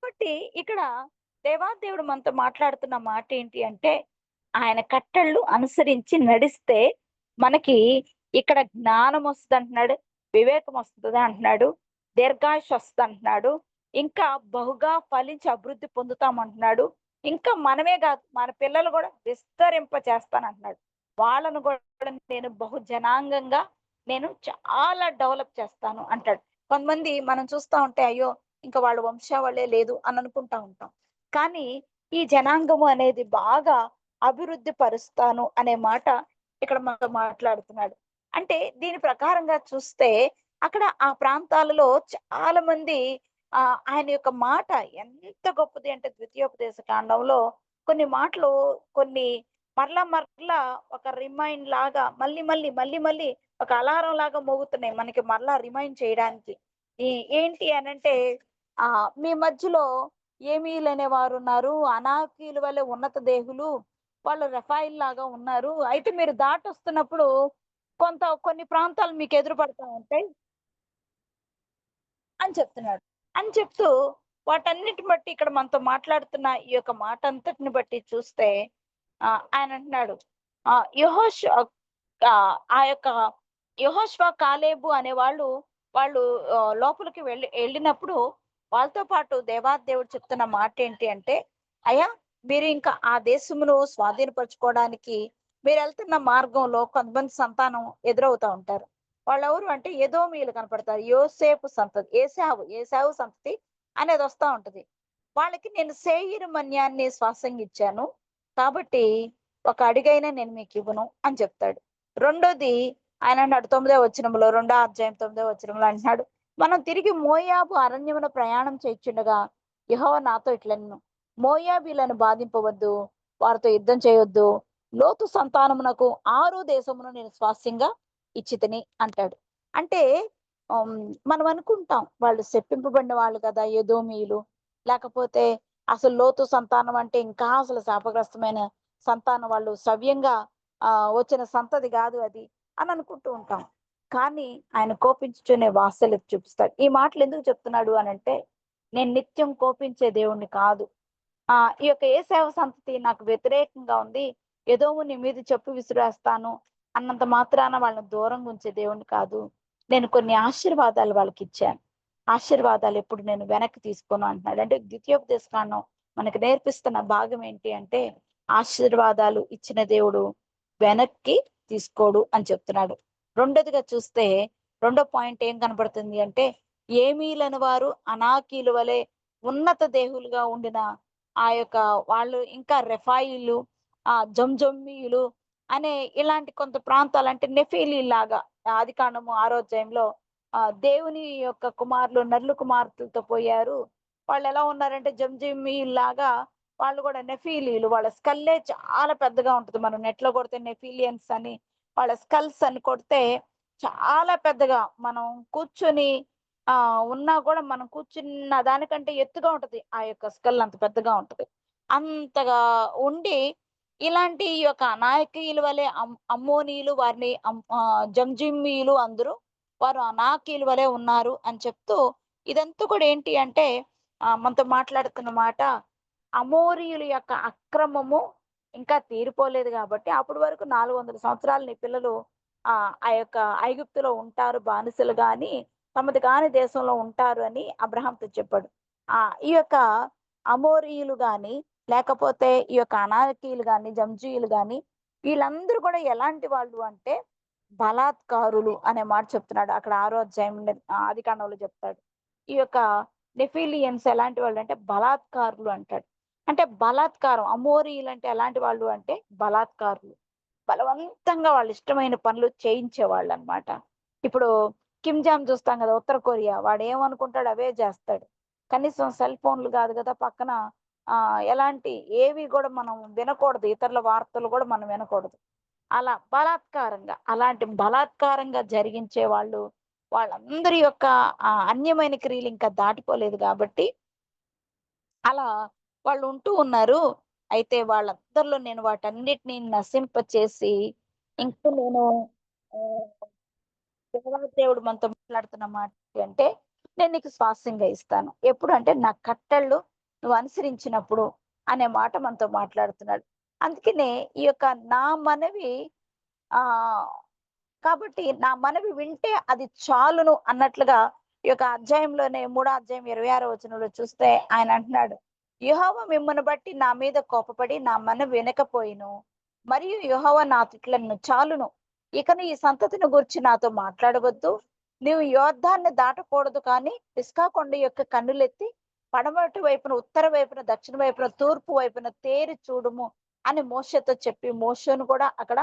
కాబట్టి ఇక్కడ దేవాదేవుడు మనతో మాట్లాడుతున్న మాట ఏంటి అంటే, ఆయన కట్టళ్ళు అనుసరించి నడిస్తే మనకి ఇక్కడ జ్ఞానం వస్తదంటున్నాడు, వివేకం వస్తది అంటున్నాడు, దీర్ఘాయుష్ వస్తదంటున్నాడు, ఇంకా బహుగా ఫలించి అభివృద్ధి పొందుతామంటున్నాడు. ఇంకా మనమే కాదు, మన పిల్లలు కూడా విస్తరింప చేస్తానంటున్నాడు. వాళ్ళను కూడా నేను బహు జనాంగంగా నేను చాలా డెవలప్ చేస్తాను అంటాడు. కొంతమంది మనం చూస్తా ఉంటే అయ్యో! ఇంకా వాళ్ళ వంశావళే లేదు అని అనుకుంటా ఉంటాం. కానీ ఈ జనాంగము అనేది బాగా అభివృద్ధి పరుస్తాను అనే మాట ఇక్కడ మనతో మాట్లాడుతున్నాడు. అంటే దీని ప్రకారంగా చూస్తే అక్కడ ఆ ప్రాంతాలలో చాలా మంది ఆయన యొక్క మాట ఎంత గొప్పది అంటే ద్వితీయోపదేశ కాండంలో కొన్ని మాటలు కొన్ని మరలా మరలా ఒక రిమైండ్ లాగా మళ్ళీ ఒక అలారం లాగా మోగుతున్నాయి మనకి మరలా రిమైండ్ చేయడానికి. ఈ ఏంటి అనంటే మీ మధ్యలో ఏమీలనే వారు ఉన్నారు, అనాకీల వలె ఉన్నత దేహులు, వాళ్ళు రెఫాయిల్ లాగా ఉన్నారు. అయితే మీరు దాటొస్తున్నప్పుడు కొన్ని ప్రాంతాలు మీకు ఎదురు పడతా ఉంటాయి అని చెప్తున్నాడు. అని చెప్తూ వాటన్నిటిని బట్టి ఇక్కడ మనతో మాట్లాడుతున్న ఈ యొక్క మాట అంతటిని బట్టి చూస్తే ఆయన అంటున్నాడు యెహోషు ఆ యొక్క యెహోషువ, కాలేబు అనేవాళ్ళు వాళ్ళు లోపలికి వెళ్ళినప్పుడు వాళ్ళతో పాటు దేవాది దేవుడు చెప్తున్న మాట ఏంటి అంటే, అయ్యా మీరు ఇంకా ఆ దేశమును స్వాధీనపరచుకోవడానికి మీరెళ్తున్న మార్గంలో కొంతమంది సంతానం ఎదురవుతా ఉంటారు. వాళ్ళెవరు అంటే ఎదోమీయులు కనపడతారు. యోసేపు సంతతి, ఏశావు సంతతి అనేది వస్తా ఉంటది. వాళ్ళకి నేను శేయీరు మన్యాన్ని స్వాస్థ్యంగా ఇచ్చాను. కాబట్టి ఒక అడుగైనా నేను మీకివ్వను అని చెప్తాడు. రెండోది ఆయన అన్నాడు 9వ వచనంలో, రెండో అధ్యాయం 9వ వచనంలో అంటున్నాడు, మనం తిరిగి మోయాబు అరణ్యమున ప్రయాణం చేయుచుండగా యెహోవా నాతో ఇట్లనెను, మోయాబీయులను బాధింపవద్దు, వారితో యుద్ధం చేయొద్దు. లోతు సంతానమునకు 6 దేశమును నేను స్వాస్థ్యంగా ఇచ్చితిని అంటాడు. అంటే ఆహ్, మనం అనుకుంటాం వాళ్ళు శపింపబడిన వాళ్ళు కదా ఎదోమీయులు. లేకపోతే అసలు లోతు సంతానం అంటే ఇంకా అసలు శాపగ్రస్తమైన సంతానం, వాళ్ళు సవ్యంగా వచ్చిన సంతతి గాదు అది అని అనుకుంటూ ఉంటాం. కానీ ఆయన కోపించుచునే వాత్సల్యత చూపిస్తాడు. ఈ మాటలు ఎందుకు చెప్తున్నాడు అనంటే, నేను నిత్యం కోపించే దేవుడిని కాదు. ఈ యొక్క ఏశావు సంతతి నాకు వ్యతిరేకంగా ఉంది. ఎదోము నీ మీద చెప్పు విసిరేస్తాను అన్నంత మాత్రాన వాళ్ళని దూరంగా ఉంచే దేవుడిని కాదు. నేను కొన్ని ఆశీర్వాదాలు వాళ్ళకిచ్చాను. ఆశీర్వాదాలు ఎప్పుడు నేను వెనక్కి తీసుకోను అంటున్నాడు. అంటే ద్వితీయోపదేశ కాండం మనకు నేర్పిస్తున్న భాగం ఏంటి అంటే, ఆశీర్వాదాలు ఇచ్చిన దేవుడు వెనక్కి తీసుకోడు అని చెప్తున్నాడు. రెండోదిగా చూస్తే రెండో పాయింట్ ఏం కనపడుతుంది అంటే, ఏమీలని వారు అనాకీల వలె ఉన్నత దేహులుగా ఉండిన ఆ యొక్క వాళ్ళు ఇంకా రెఫాయిలు, జంజమ్మీయులు అనే ఇలాంటి కొంత ప్రాంతాలు అంటే నెఫీలీలాగా ఆదికాండము 6వ అధ్యాయంలో దేవుని యొక్క కుమారులు నరుల కుమార్తెలతో పోయారు. వాళ్ళెలా ఉన్నారంటే జంజమ్మీయుల్లాగా వాళ్ళు కూడా నెఫీలీలు. వాళ్ళ స్కల్లే చాలా పెద్దగా ఉంటది. మనం నెట్‌లో కొడితే నెఫిలియన్స్ అని వాళ్ళ స్కల్స్ అని కొడితే చాలా పెద్దగా మనం కూర్చొని ఉన్నా కూడా మనం కూర్చున్న దానికంటే ఎత్తుగా ఉంటది. ఆ యొక్క స్కల్ అంత పెద్దగా ఉంటది. అంతగా ఉండి ఇలాంటి ఈ యొక్క అనాకీయుల వలె అమ్మోనీయులు వారిని జంజిమ్మీయులు అందరూ వారు అనాకీయుల వలె ఉన్నారు అని చెప్తూ ఇదంతా కూడా ఏంటి అంటే మనతో మాట్లాడుతున్న మాట అమోరీయుల యొక్క అక్రమము ఇంకా తీరిపోలేదు కాబట్టి అప్పటి వరకు 400 సంవత్సరాలు నీ పిల్లలు ఆ యొక్క ఐగుప్తులో ఉంటారు బానిసలుగా అని, తమది కాని దేశంలో ఉంటారు అని అబ్రహాంతో చెప్పాడు. ఈ యొక్క అమోరీయులు గాని, లేకపోతే ఈ యొక్క అనాకీయులు గాని, జంజీయులు గాని వీళ్ళందరూ కూడా ఎలాంటి వాళ్ళు అంటే బలాత్కారులు అనే మాట చెప్తున్నాడు. అక్కడ 6వ అధ్యాయం ఆదికాండంలో చెప్తాడు. ఈ యొక్క నెఫిలియన్స్ ఎలాంటి వాళ్ళు అంటే బలాత్కారులు అంటాడు. అంటే బలాత్కారం అమోరీయులంటే ఎలాంటి వాళ్ళు అంటే బలాత్కారులు. బలవంతంగా వాళ్ళ ఇష్టమైన పనులు చేయించేవాళ్ళనమాట. ఇప్పుడు కిమ్ జామ్ చూస్తాం గదా! ఉత్తర కొరియా. వాడేమనుకుంటాడో అవే జేస్తాడు. కనీసం సెల్ ఫోన్‌లు గాదు గదా! పక్కన ఎలాంటి ఏవి గూడా మనం వినకూడదు. ఇతరుల వార్తలు గూడా మనం వినకూడదు. అలా బలాత్కారంగా, అలాంటి బలాత్కారంగా జరిగించే వాళ్ళు, వాళ్ళందరి యొక్క అన్యమైన క్రియలు ఇంకా దాటిపోలేదు గాబట్టి అలా వాళ్ళు ఉంటూ ఉన్నారు. అయితే వాళ్ళందరిలో నేను వాటన్నిటిని నశింపచేసి, ఇంకా నేను ఆహ్, దేవాది దేవుడు మనతో మాట్లాడుతున్న మాట ఏంటి అంటే, నేను నీకు స్వాస్థ్యంగా ఇస్తాను. ఎప్పుడు అంటే నా కట్టళ్ళు నువ్వు అనుసరించినప్పుడు అనే మాట మనతో మాట్లాడుతున్నాడు. అందుకనే ఈ యొక్క నా మనవి ఆహ్, కాబట్టి నా మనవి వింటే అది చాలును అన్నట్లుగా ఈ యొక్క అధ్యాయంలోనే మూడో అధ్యాయం 26వ వచనంలో చూస్తే ఆయన అంటున్నాడు. యెహోవా మిమ్మును బట్టి నా మీద కోపపడి నా వినకపోయిను. మరియు యెహోవా నాతో ఇట్లనెను, చాలును. ఇకను ఈ సంతతిని గూర్చి నాతో మాట్లాడవద్దు. నీవు యొర్దాన్ని దాటకూడదు కానీ పిస్గా కొండ యొక్క కన్నులెత్తి పడమటి వైపున, ఉత్తర వైపున, దక్షిణ వైపున, తూర్పు వైపున తేరి చూడుము అని మోషేతో చెప్పి మోషేను కూడా అక్కడ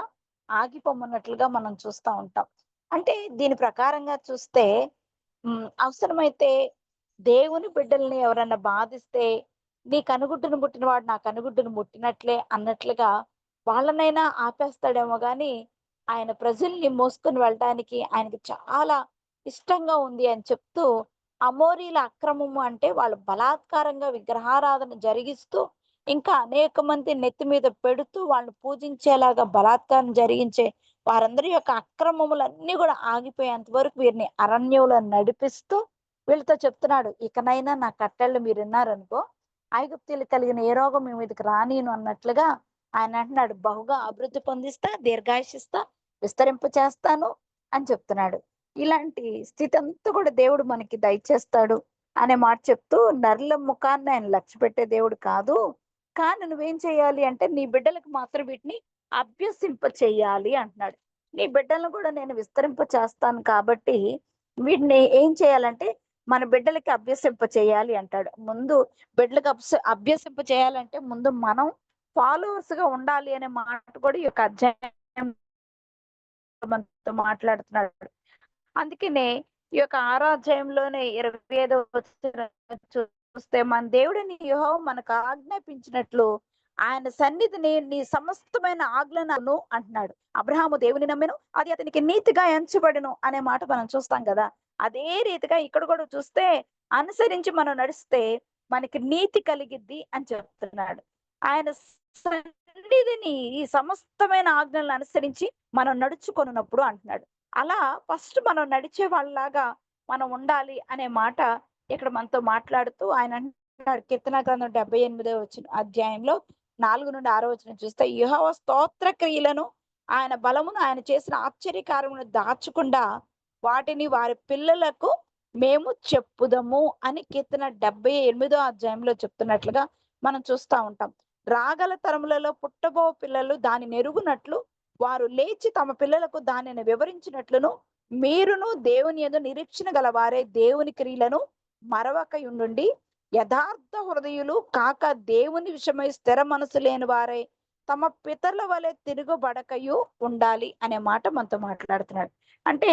ఆగిపోమన్నట్లుగా మనం చూస్తా ఉంటాం. అంటే దీని ప్రకారంగా చూస్తే అవసరమైతే దేవుని బిడ్డల్ని ఎవరన్నా బాధిస్తే, నీ కనుగుడ్డును ముట్టినవాడు నా కనుగుడ్డును ముట్టినట్లే అన్నట్లుగా వాళ్ళనైనా ఆపేస్తాడేమో గాని, ఆయన ప్రజల్ని మోసుకొని వెళ్ళటానికి ఆయనకి చాలా ఇష్టంగా ఉంది అని చెప్తూ, అమోరీల అక్రమము అంటే వాళ్ళు బలాత్కారంగా విగ్రహారాధన జరిగిస్తూ, ఇంకా అనేక మంది నెత్తి మీద పెడుతూ వాళ్ళని పూజించేలాగా బలాత్కారం జరిగించే వారందరి యొక్క అక్రమములన్నీ గూడా ఆగిపోయేంత వరకు వీరిని అరణ్యంలో నడిపిస్తూ వీళ్ళతో చెప్తున్నాడు. ఇకనైనా నా కట్టళ్ళు మీరిన్నారనుకో, ఐగుప్తీయులు కలిగిన ఏ రోగం మీ మీదకి రానీయను అన్నట్లుగా ఆయన అంటున్నాడు. బహుగా అభివృద్ధి పొందిస్తా, దీర్ఘాయుషిస్తా, విస్తరింప చేస్తాను అని చెప్తున్నాడు. ఇలాంటి స్థితి అంతా కూడా దేవుడు మనకి దయచేస్తాడు అనే మాట చెప్తూ, నరుల ముఖాన్ని ఆయన లక్ష్యపెట్టే దేవుడు కాదు. కానీ నువ్వేం చేయాలి అంటే నీ బిడ్డలకు మాత్రం వీటిని అభ్యసింప చెయ్యాలి అంటున్నాడు. నీ బిడ్డలను కూడా నేను విస్తరింప చేస్తాను కాబట్టి వీటిని ఏం చేయాలంటే మన బిడ్డలకి అభ్యసింప చేయాలి అంటాడు. ముందు బిడ్డలకు అభ్యసింప చేయాలంటే ముందు మనం ఫాలోవర్స్ గా ఉండాలి అనే మాట కూడా ఈ యొక్క అధ్యాయం మనతో మాట్లాడుతున్నాడు. అందుకనే ఈ యొక్క 6వ అధ్యాయంలోనే 25వ వచనం చూస్తే, మన దేవుడైన యెహోవా మనకు ఆజ్ఞాపించినట్లు ఆయన సన్నిధిని నీ సమస్తమైన ఆజ్ఞలను అంటున్నాడు. అబ్రహాము దేవుని నమ్మెను, అది అతనికి నీతిగా ఎంచబడెను అనే మాట మనం చూస్తాం కదా. అదే రీతిగా ఇక్కడ కూడా చూస్తే అనుసరించి మనం నడిస్తే మనకి నీతి కలిగిద్ది అని చెప్తున్నాడు. ఆయన సన్నిధిని ఈ సమస్తమైన ఆజ్ఞలను అనుసరించి మనం నడుచుకొనున్నప్పుడు అంటున్నాడు. అలా ఫస్ట్ మనం నడిచే వాళ్ళలాగా మనం ఉండాలి అనే మాట ఇక్కడ మనతో మాట్లాడుతూ ఆయన అంటున్నాడు. కీర్తన గ్రంథం 78వ అధ్యాయంలో 4-6 వచనం చూస్తే, యెహోవా స్తోత్ర క్రియలను, ఆయన బలమును, ఆయన చేసిన ఆశ్చర్యకార్యములను దాచకుండా వాటిని వారి పిల్లలకు మేము చెప్పుదము అని కీర్తన 78వ అధ్యాయంలో చెప్తున్నట్లుగా మనం చూస్తా ఉంటాం. రాగల తరములలో పుట్టబో పిల్లలు దానిని ఎరుగునట్లు వారు లేచి తమ పిల్లలకు దానిని వివరించినట్లును మీరును దేవుని యందు నిరీక్షణ గలవారే దేవుని క్రియలను మరవకయుండుండి యథార్థ హృదయులు కాక దేవుని విషయమై స్థిర మనసు లేని వారే తమ పితరుల వలె తిరుగుబడకయు ఉండాలి అనే మాట మనతో మాట్లాడుతున్నాడు. అంటే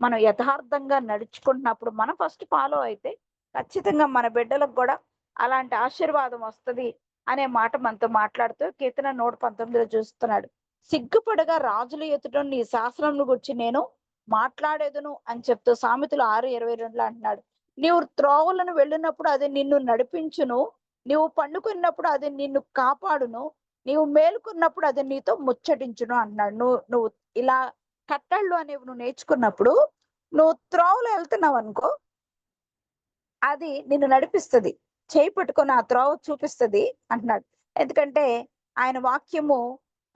మనం యథార్థంగా నడుచుకుంటున్నప్పుడు మనం ఫస్ట్ ఫాలో అయితే ఖచ్చితంగా మన బిడ్డలకు కూడా అలాంటి ఆశీర్వాదం వస్తది అనే మాట మనతో మాట్లాడుతూ కీర్తన 119లో చూస్తున్నాడు. సిగ్గుపడగా రాజుల ఎదుట నీ శాసనమును గురించి నేను మాట్లాడేదును అని చెప్తూ సామెతలు 6:22లో అంటున్నాడు. నీవు త్రోవలను వెళ్ళినప్పుడు అది నిన్ను నడిపించును, నీవు పండుకున్నప్పుడు అది నిన్ను కాపాడును, నీవు మేలుకున్నప్పుడు అది నీతో ముచ్చటించును అంటున్నాడు. నువ్వు ఇలా కట్టళ్ళు అనేవి నువ్వు నేర్చుకున్నప్పుడు నువ్వు త్రోవలో వెళ్తున్నావు అనుకో, అది నిన్ను నడిపిస్తది. చేయి పట్టుకొని ఆ త్రోవ చూపిస్తది అంటున్నాడు. ఎందుకంటే ఆయన వాక్యము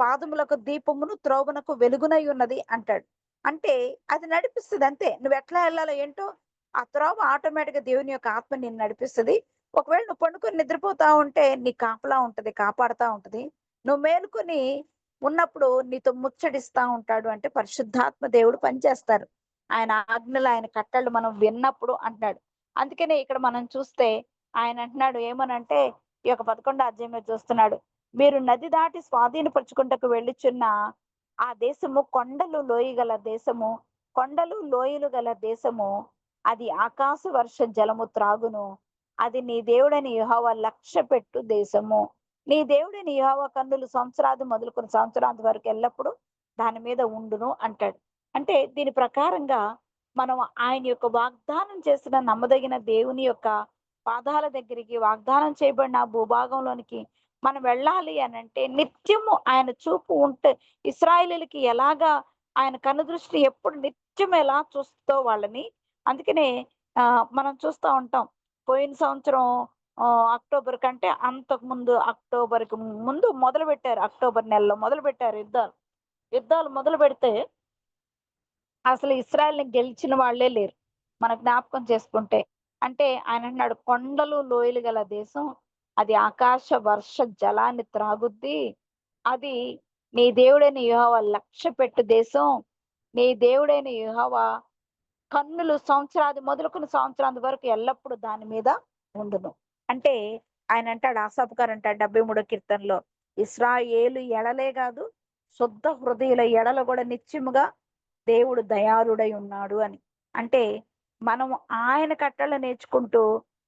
పాదములకు దీపమును, త్రోవనకు వెలుగునై ఉన్నది అంటాడు. అంటే అది నడిపిస్తది అంతే. నువ్వెట్లా ఎళ్ళాలో ఏంటో ఆ త్రోవ ఆటోమేటిక్‌గా దేవుని యొక్క ఆత్మ నిన్ను నడిపిస్తది. ఒకవేళ నువ్వు పండుకొని నిద్రపోతా ఉంటే నీకు కాపలా ఉంటది, కాపాడుతా ఉంటది. నువ్వు మేలుకొని ఉన్నప్పుడు నీతో ముచ్చటిస్తా ఉంటాడు. అంటే పరిశుద్ధాత్మ దేవుడు పనిచేస్తారు. ఆయన ఆజ్ఞలు, ఆయన కట్టళ్ళు మనం విన్నప్పుడు అంటున్నాడు. అందుకనే ఇక్కడ మనం చూస్తే ఆయన అంటున్నాడు ఏమనంటే, ఈ యొక్క 11వ అధ్యాయంలో చూస్తున్నాడు. మీరు నది దాటి స్వాధీనపరుచుకుంటకు వెళ్ళుచున్న ఆ దేశము కొండలు, లోయ గల దేశము, కొండలు, లోయలు గల దేశము. అది ఆకాశ వర్ష జలము త్రాగును. అది నీ దేవుడైన యెహోవా లక్ష్యపెట్టు దేశము. నీ దేవుడైన యెహోవా కన్నులు సంవత్సరాది మొదలుకొని సంవత్సరాంతి వరకు ఎల్లప్పుడూ దాని మీద ఉండును అంటాడు. అంటే దీని ప్రకారంగా మనం ఆయన యొక్క వాగ్దానం చేసిన నమ్మదగిన దేవుని యొక్క పాదాల దగ్గరికి, వాగ్దానం చేయబడిన ఆ భూభాగంలోనికి మనం వెళ్ళాలి అనంటే నిత్యము ఆయన చూపు ఉంటే ఇశ్రాయేలీయులకి ఎలాగా ఆయన కనుదృష్టి ఎప్పుడు నిత్యం ఎలా చూస్తో వాళ్ళని. అందుకనే మనం చూస్తా ఉంటాం. పోయిన సంవత్సరం అక్టోబర్ కంటే అంతకుముందు అక్టోబర్‌కి ముందు మొదలుపెట్టారు. అక్టోబర్ నెలలో మొదలుపెట్టారు యుద్ధాలు. యుద్ధాలు మొదలుపెడితే అసలు ఇశ్రాయేల్‌ని గెలిచిన వాళ్ళే లేరు. మన జ్ఞాపకం చేసుకుంటే. అంటే ఆయన అన్నాడు కొండలు, లోయలు గల దేశం, అది ఆకాశ వర్ష జలాన్ని త్రాగుద్ది. అది నీ దేవుడైన యెహోవా లక్ష్యపెట్టు దేశం. నీ దేవుడైన యెహోవా కన్నులు సంవత్సరాది మొదలుకొని సంవత్సరాది వరకు ఎల్లప్పుడూ దాని మీద ఉండును. అంటే ఆయన అంటాడు, ఆసాపు గారు అంటాడు 73 కీర్తనలో, ఇశ్రాయేలు ఎడలే గాదు, శుద్ధ హృదయుల ఎడల కూడా నిత్యముగా దేవుడు దయాళుడై ఉన్నాడు అని. అంటే మనం ఆయన కట్టడలు నేర్చుకుంటూ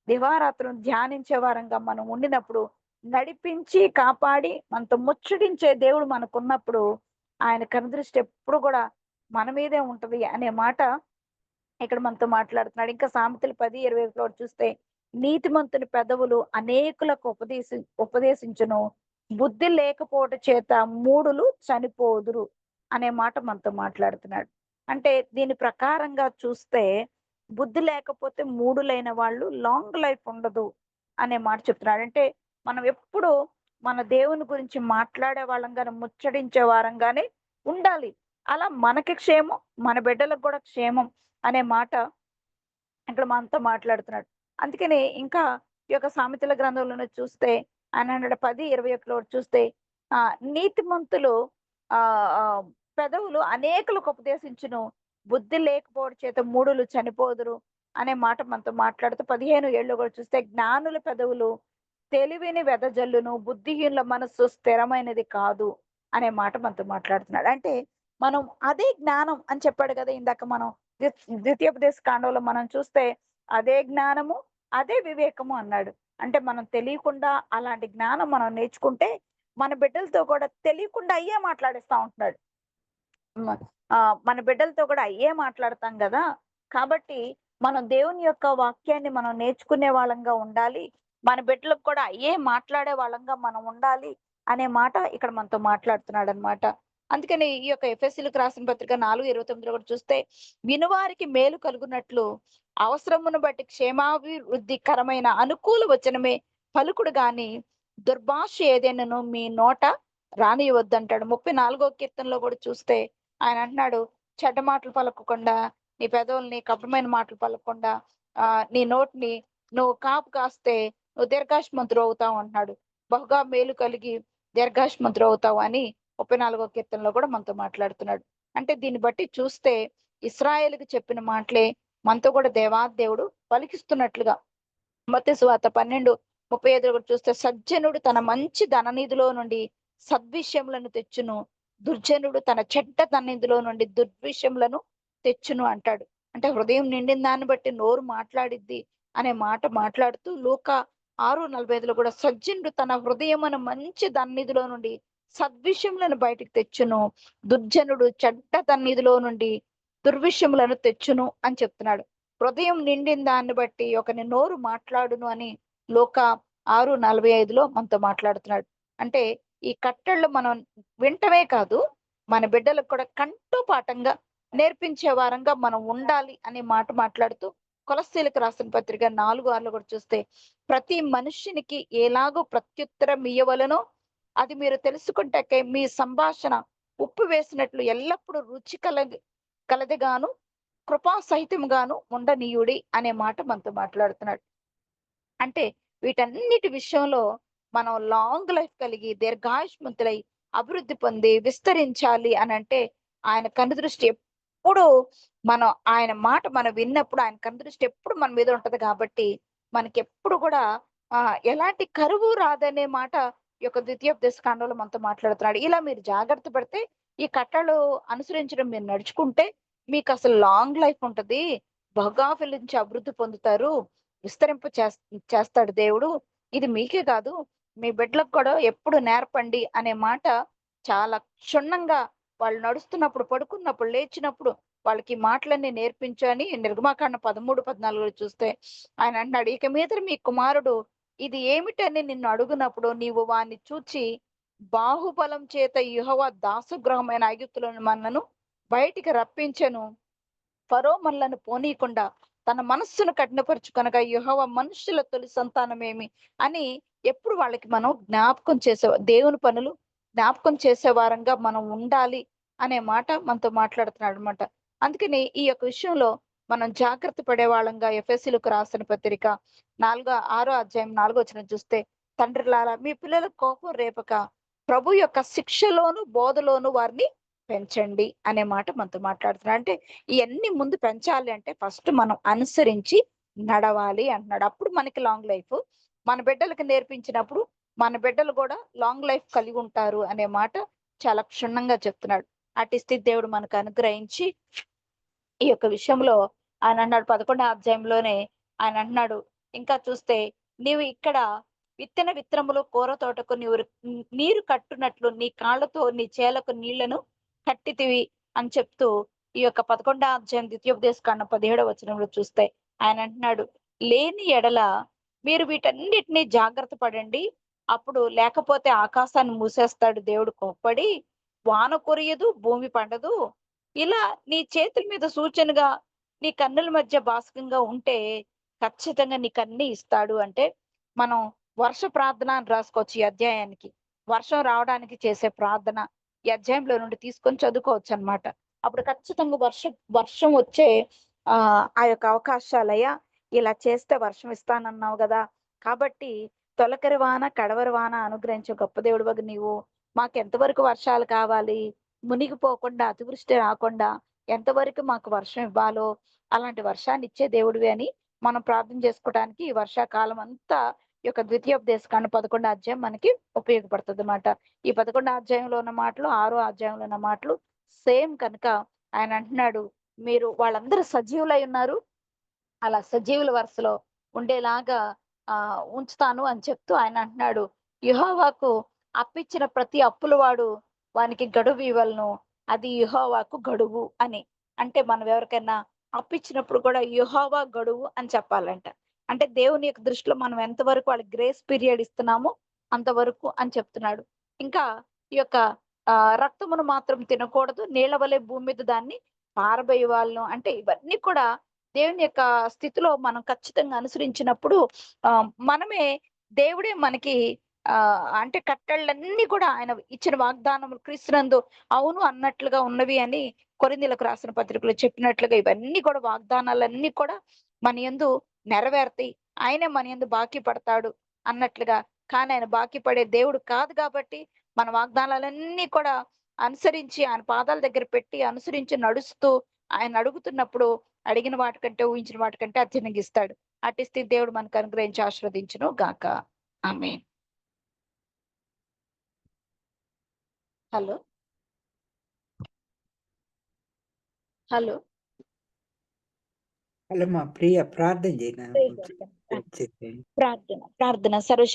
దివారాత్రం ధ్యానించే వారంగా మనం ఉండినప్పుడు, నడిపించి కాపాడి మనతో ముచ్చటించే దేవుడు మనకున్నప్పుడు ఆయన కనుదృష్టి ఎప్పుడు కూడా మన మీదే ఉంటది అనే మాట ఇక్కడ మనతో మాట్లాడుతున్నాడు. ఇంకా సామెతలు 10:21 చూస్తే, నీతిమంతుని పెదవులు అనేకులకు ఉపదేశించును, బుద్ధి లేకపోవట చేత మూఢులు చనిపోదురు అనే మాట మనతో మాట్లాడుతున్నాడు. అంటే దీని ప్రకారంగా చూస్తే బుద్ధి లేకపోతే మూఢులైన వాళ్ళు లాంగ్ లైఫ్ ఉండదు అనే మాట చెప్తున్నాడు. అంటే మనం ఎప్పుడు మన దేవుని గురించి మాట్లాడే వాళ్ళంగానే, ముచ్చడించే వారంగానే ఉండాలి. అలా మనకి క్షేమం, మన బిడ్డలకు కూడా క్షేమం అనే మాట ఇక్కడ మనతో మాట్లాడుతున్నాడు. అందుకని ఇంకా ఈ యొక్క సామెతల గ్రంథంలోనే చూస్తే ఆయన అన్నాడు 10:21 చూస్తే, నీతిమంతులు ఆహ్, ఆహ్, పెదవులు అనేకులకు ఉపదేశించును, బుద్ధి లేకపోవడం చేత మూఢులు చనిపోదురు అనే మాట మనతో మాట్లాడుతూ 15:7 కూడా చూస్తే, జ్ఞానుల పెదవులు తెలివిని వెదజల్లును, బుద్ధిహీనుల మనస్సు స్థిరమైనది కాదు అనే మాట మనతో మాట్లాడుతున్నాడు. అంటే మనం అదే జ్ఞానం అని చెప్పాడు కదా ఇందాక మనం ద్వితీయోపదేశ కాండంలో మనం చూస్తే, అదే జ్ఞానము, అదే వివేకము అన్నాడు. అంటే మనం తెలియకుండా అలాంటి జ్ఞానం మనం నేర్చుకుంటే మన బిడ్డలతో కూడా తెలియకుండా అయ్యే మాట్లాడిస్తా ఉంటున్నాడు. మ మన బిడ్డలతో కూడా అయ్యే మాట్లాడతాం గదా! కాబట్టి మనం దేవుని యొక్క వాక్యాన్ని మనం నేర్చుకునే వాళ్ళంగా ఉండాలి. మన బిడ్డలకు కూడా అయ్యే మాట్లాడే వాళ్ళంగా మనం ఉండాలి అనే మాట ఇక్కడ మనతో మాట్లాడుతున్నాడనమాట. అందుకని ఈ యొక్క ఎఫెసీయులకు రాసిన పత్రిక 4:29 కూడా చూస్తే, వినువారికి మేలు కలుగునట్లు అవసరమును బట్టి క్షేమాభివృద్ధికరమైన అనుకూల వచనమే పలుకుడు గాని, దుర్భాష ఏదైనను మీ నోట రానియవద్దంటాడు. 34 కీర్తనలో కూడా చూస్తే ఆయన అంటున్నాడు, చెడ్డ మాటలు పలకకుండా, నీ పెదవుల్ని కపటమైన మాటలు పలకకుండా, నీ నోటిని నువ్వు కాపు కాస్తే నువ్వు దీర్ఘాయుష్మంతుడు అవుతావు అంటున్నాడు. బహుగా మేలు కలిగి దీర్ఘాయుష్మంతుడు అవుతావు అని 34 కీర్తనలో కూడా మనతో మాట్లాడుతున్నాడు. అంటే దీన్ని బట్టి చూస్తే ఇశ్రాయేలుకి చెప్పిన మాటలే మనతో కూడా దేవాది దేవుడు పలికిస్తున్నట్లుగా మత్తయి సువార్త 12:35 కూడా చూస్తే, సజ్జనుడు తన మంచి ధననిధిలో నుండి సద్విషయములను తెచ్చును, దుర్జనుడు తన చెడ్డ ధననిధిలో నుండి దుర్విషయములను తెచ్చును అంటాడు. అంటే హృదయం నిండిన దాన్ని బట్టి నోరు మాట్లాడిద్ది అనే మాట మాట్లాడుతూ లూకా 6:45 కూడా, సజ్జనుడు తన హృదయమున మంచి ధననిధిలో నుండి సద్విషయములను బయటికి తెచ్చును, దుర్జనుడు చెడ్డ ధననిధిలో నుండి దుర్విషయములను తెచ్చును అని చెప్తున్నాడు. హృదయం నిండిన దాన్ని బట్టి ఒకని నోరు మాట్లాడును అని లూకా 6:45 మనతో మాట్లాడుతున్నాడు. అంటే ఈ కట్టళ్ళు మనం వింటమే కాదు, మన బిడ్డలకు కూడా కంఠో పాఠంగా నేర్పించే వారంగా మనం ఉండాలి అనే మాట మాట్లాడుతూ, కొలస్సీలకు రాసిన పత్రిక 4:6 కూడా చూస్తే, ప్రతి మనుష్యునికి ఎలాగో ప్రత్యుత్తరం ఇయ్యవలెనో అది మీరు తెలుసుకుంటకై మీ సంభాషణ ఉప్పు వేసినట్లు ఎల్లప్పుడూ రుచి కలదిగాను కృపా సహితముగాను ఉండనీయుడి అనే మాట మనతో మాట్లాడుతున్నాడు. అంటే వీటన్నిటి విషయంలో మనం లాంగ్ లైఫ్ కలిగి దీర్ఘాయుష్మంతులై అభివృద్ధి పొంది విస్తరించాలి అని అంటే ఆయన కనుదృష్టి ఎప్పుడు మనం ఆయన మాట మనం విన్నప్పుడు ఆయన కనుదృష్టి ఎప్పుడు మన మీద ఉంటది కాబట్టి మనకి ఎప్పుడు కూడా ఎలాంటి కరువు రాదనే మాట ఈ యొక్క ద్వితీయోపదేశ కాండంలో మనతో మాట్లాడుతున్నాడు. ఇలా మీరు జాగ్రత్త పడితే ఈ కట్టలు అనుసరించడం మీరు నడుచుకుంటే మీకు అసలు లాంగ్ లైఫ్ ఉంటది, బహుగా ఫలించి అభివృద్ధి పొందుతారు, విస్తరింప చేస్తాడు దేవుడు. ఇది మీకే కాదు, మీ బిడ్డలకు కూడా ఎప్పుడు నేర్పండి అనే మాట చాలా క్షుణ్ణంగా వాళ్ళు నడుస్తున్నప్పుడు, పడుకున్నప్పుడు, లేచినప్పుడు వాళ్ళకి ఈ మాటలన్నీ నేర్పించు అని నిర్గమాకాండం 13:14 చూస్తే ఆయన అంటున్నాడు, ఇక మీదట మీ కుమారుడు ఇది ఏమిటని నిన్ను అడుగునప్పుడు నీవు వాన్ని చూచి బాహుబలం చేత యెహోవా దాసగృహమైన ఐగుప్తులోని మనను బయటికి రప్పించెను, ఫరో మనలను పోనీయకుండా తన మనస్సును కఠినపరుచుకొనగా యెహోవా మనుషుల తొలి సంతానమేమి అని ఎప్పుడు వాళ్ళకి మనం జ్ఞాపకం చేసే దేవుని పనులు జ్ఞాపకం చేసే వారంగా మనం ఉండాలి అనే మాట మనతో మాట్లాడుతున్నాడు అనమాట. అందుకని ఈ యొక్క విషయంలో మనం జాగ్రత్త పడే వాళ్ళంగా ఎఫెసీయులకు రాసిన పత్రిక 6వ అధ్యాయం 4వ వచనం చూస్తే, తండ్రులారా మీ పిల్లలకు కోపం రేపక ప్రభు యొక్క శిక్షలోను బోధలోను వారిని పెంచండి అనే మాట మనతో మాట్లాడుతున్నాడు. అంటే ఇవన్నీ ముందు పెంచాలి అంటే ఫస్ట్ మనం అనుసరించి నడవాలి అంటున్నాడు. అప్పుడు మనకి లాంగ్ లైఫ్. మన బిడ్డలకు నేర్పించినప్పుడు మన బిడ్డలు కూడా లాంగ్ లైఫ్ కలిగి ఉంటారు అనే మాట చాలా క్షుణ్ణంగా చెప్తున్నాడు. అటు స్థితి దేవుడు మనకు అనుగ్రహించి ఈ యొక్క విషయంలో ఆయన అన్నాడు 11వ అధ్యాయంలోనే ఆయన అంటున్నాడు, ఇంకా చూస్తే నీవు ఇక్కడ విత్తన విత్తనములు కూర తోటకు నీరు కట్టునట్లు నీ కాళ్ళతో నీ చేలకు నీళ్లను కట్టితివి అని చెప్తూ ఈ యొక్క 11వ అధ్యాయం ద్వితీయోపదేశ కాండం 17వ వచనంలో చూస్తే ఆయన అంటున్నాడు, లేని ఎడల మీరు వీటన్నిటిని జాగ్రత్త పడండి. అప్పుడు లేకపోతే ఆకాశాన్ని మూసేస్తాడు దేవుడు కోప్పడి, వాన కురియదు, భూమి పండదు. ఇలా నీ చేతుల మీద సూచనగా నీ కన్నుల మధ్య భాస్కంగా ఉంటే ఖచ్చితంగా నీకన్నీ ఇస్తాడు. అంటే మనం వర్ష ప్రార్థన అని రాసుకోవచ్చు ఈ అధ్యాయానికి. వర్షం రావడానికి చేసే ప్రార్థన ఈ అధ్యాయంలో నుండి తీసుకొని చదువుకోవచ్చు అన్నమాట. అప్పుడు ఖచ్చితంగా వర్షం వచ్చే ఆ యొక్క అవకాశాలయ్యా, ఇలా చేస్తే వర్షం ఇస్తానన్నావు కదా, కాబట్టి తొలకరి వాన కడవరి వాన అనుగ్రహించే గొప్ప దేవుడివగు నీవు. మాకెంతవరకు వర్షాలు కావాలి, మునిగిపోకుండా అతివృష్టి రాకుండా ఎంతవరకు మాకు వర్షం ఇవ్వాలో అలాంటి వర్షాన్ని ఇచ్చే దేవుడివి అని మనం ప్రార్థన చేసుకోవడానికి ఈ వర్షాకాలం అంతా ఈ యొక్క ద్వితీయోపదేశ కాండం 11వ అధ్యాయం మనకి ఉపయోగపడుతుంది అన్నమాట. ఈ 11వ అధ్యాయంలో ఉన్న మాటలు 6వ అధ్యాయంలో ఉన్న మాటలు సేమ్ కనుక ఆయన అంటున్నాడు, మీరు వాళ్ళందరూ సజీవులై ఉన్నారు, అలా సజీవుల వరుసలో ఉండేలాగా ఉంచుతాను అని చెప్తూ ఆయన అంటున్నాడు, యెహోవాకు అప్పిచ్చిన ప్రతి అప్పుల వాడు వానికి గడువు ఇవ్వలను, అది యెహోవాకు గడువు అని. అంటే మనం ఎవరికైనా అప్పిచ్చినప్పుడు కూడా యెహోవా గడువు అని చెప్పాలంట. అంటే దేవుని యొక్క దృష్టిలో మనం ఎంతవరకు వాళ్ళకి గ్రేస్ పీరియడ్ ఇస్తున్నామో అంతవరకు అని చెప్తున్నాడు. ఇంకా ఈ యొక్క రక్తమును మాత్రం తినకూడదు, నీళ్ల వలె భూమి మీద దాన్ని పారబోయేవాళ్ళను. అంటే ఇవన్నీ కూడా దేవుని యొక్క స్థితిలో మనం ఖచ్చితంగా అనుసరించినప్పుడు మనమే దేవుడే మనకి అంటే కట్టళ్ళన్నీ కూడా ఆయన ఇచ్చిన వాగ్దానములు క్రీస్తునందు అవును అన్నట్లుగా ఉన్నవి అని కొరింథీయులకు రాసిన పత్రికలో చెప్పినట్లుగా ఇవన్నీ కూడా వాగ్దానాలన్నీ కూడా మన యందు నెరవేరుతాయి. ఆయనే మన యందు బాకీ పడతాడు అన్నట్లుగా. కానీ ఆయన బాకీ పడే దేవుడు కాదు కాబట్టి మన వాగ్దానాలన్నీ కూడా అనుసరించి ఆయన పాదాల దగ్గర పెట్టి అనుసరించి నడుస్తూ ఆయన అడుగుతున్నప్పుడు అడిగిన వాటికంటే ఊహించిన వాటికంటే అత్యధికంగా ఇస్తాడు. అట్టి స్థితి దేవుడు మనకు అనుగ్రహించి ఆశీర్వదించును గాక. ఆమేన్. హలో. హలో. హలో మా ప్రియ ప్రార్థన చేయనా? ప్రార్థన ప్రార్థన సర్వశక్తి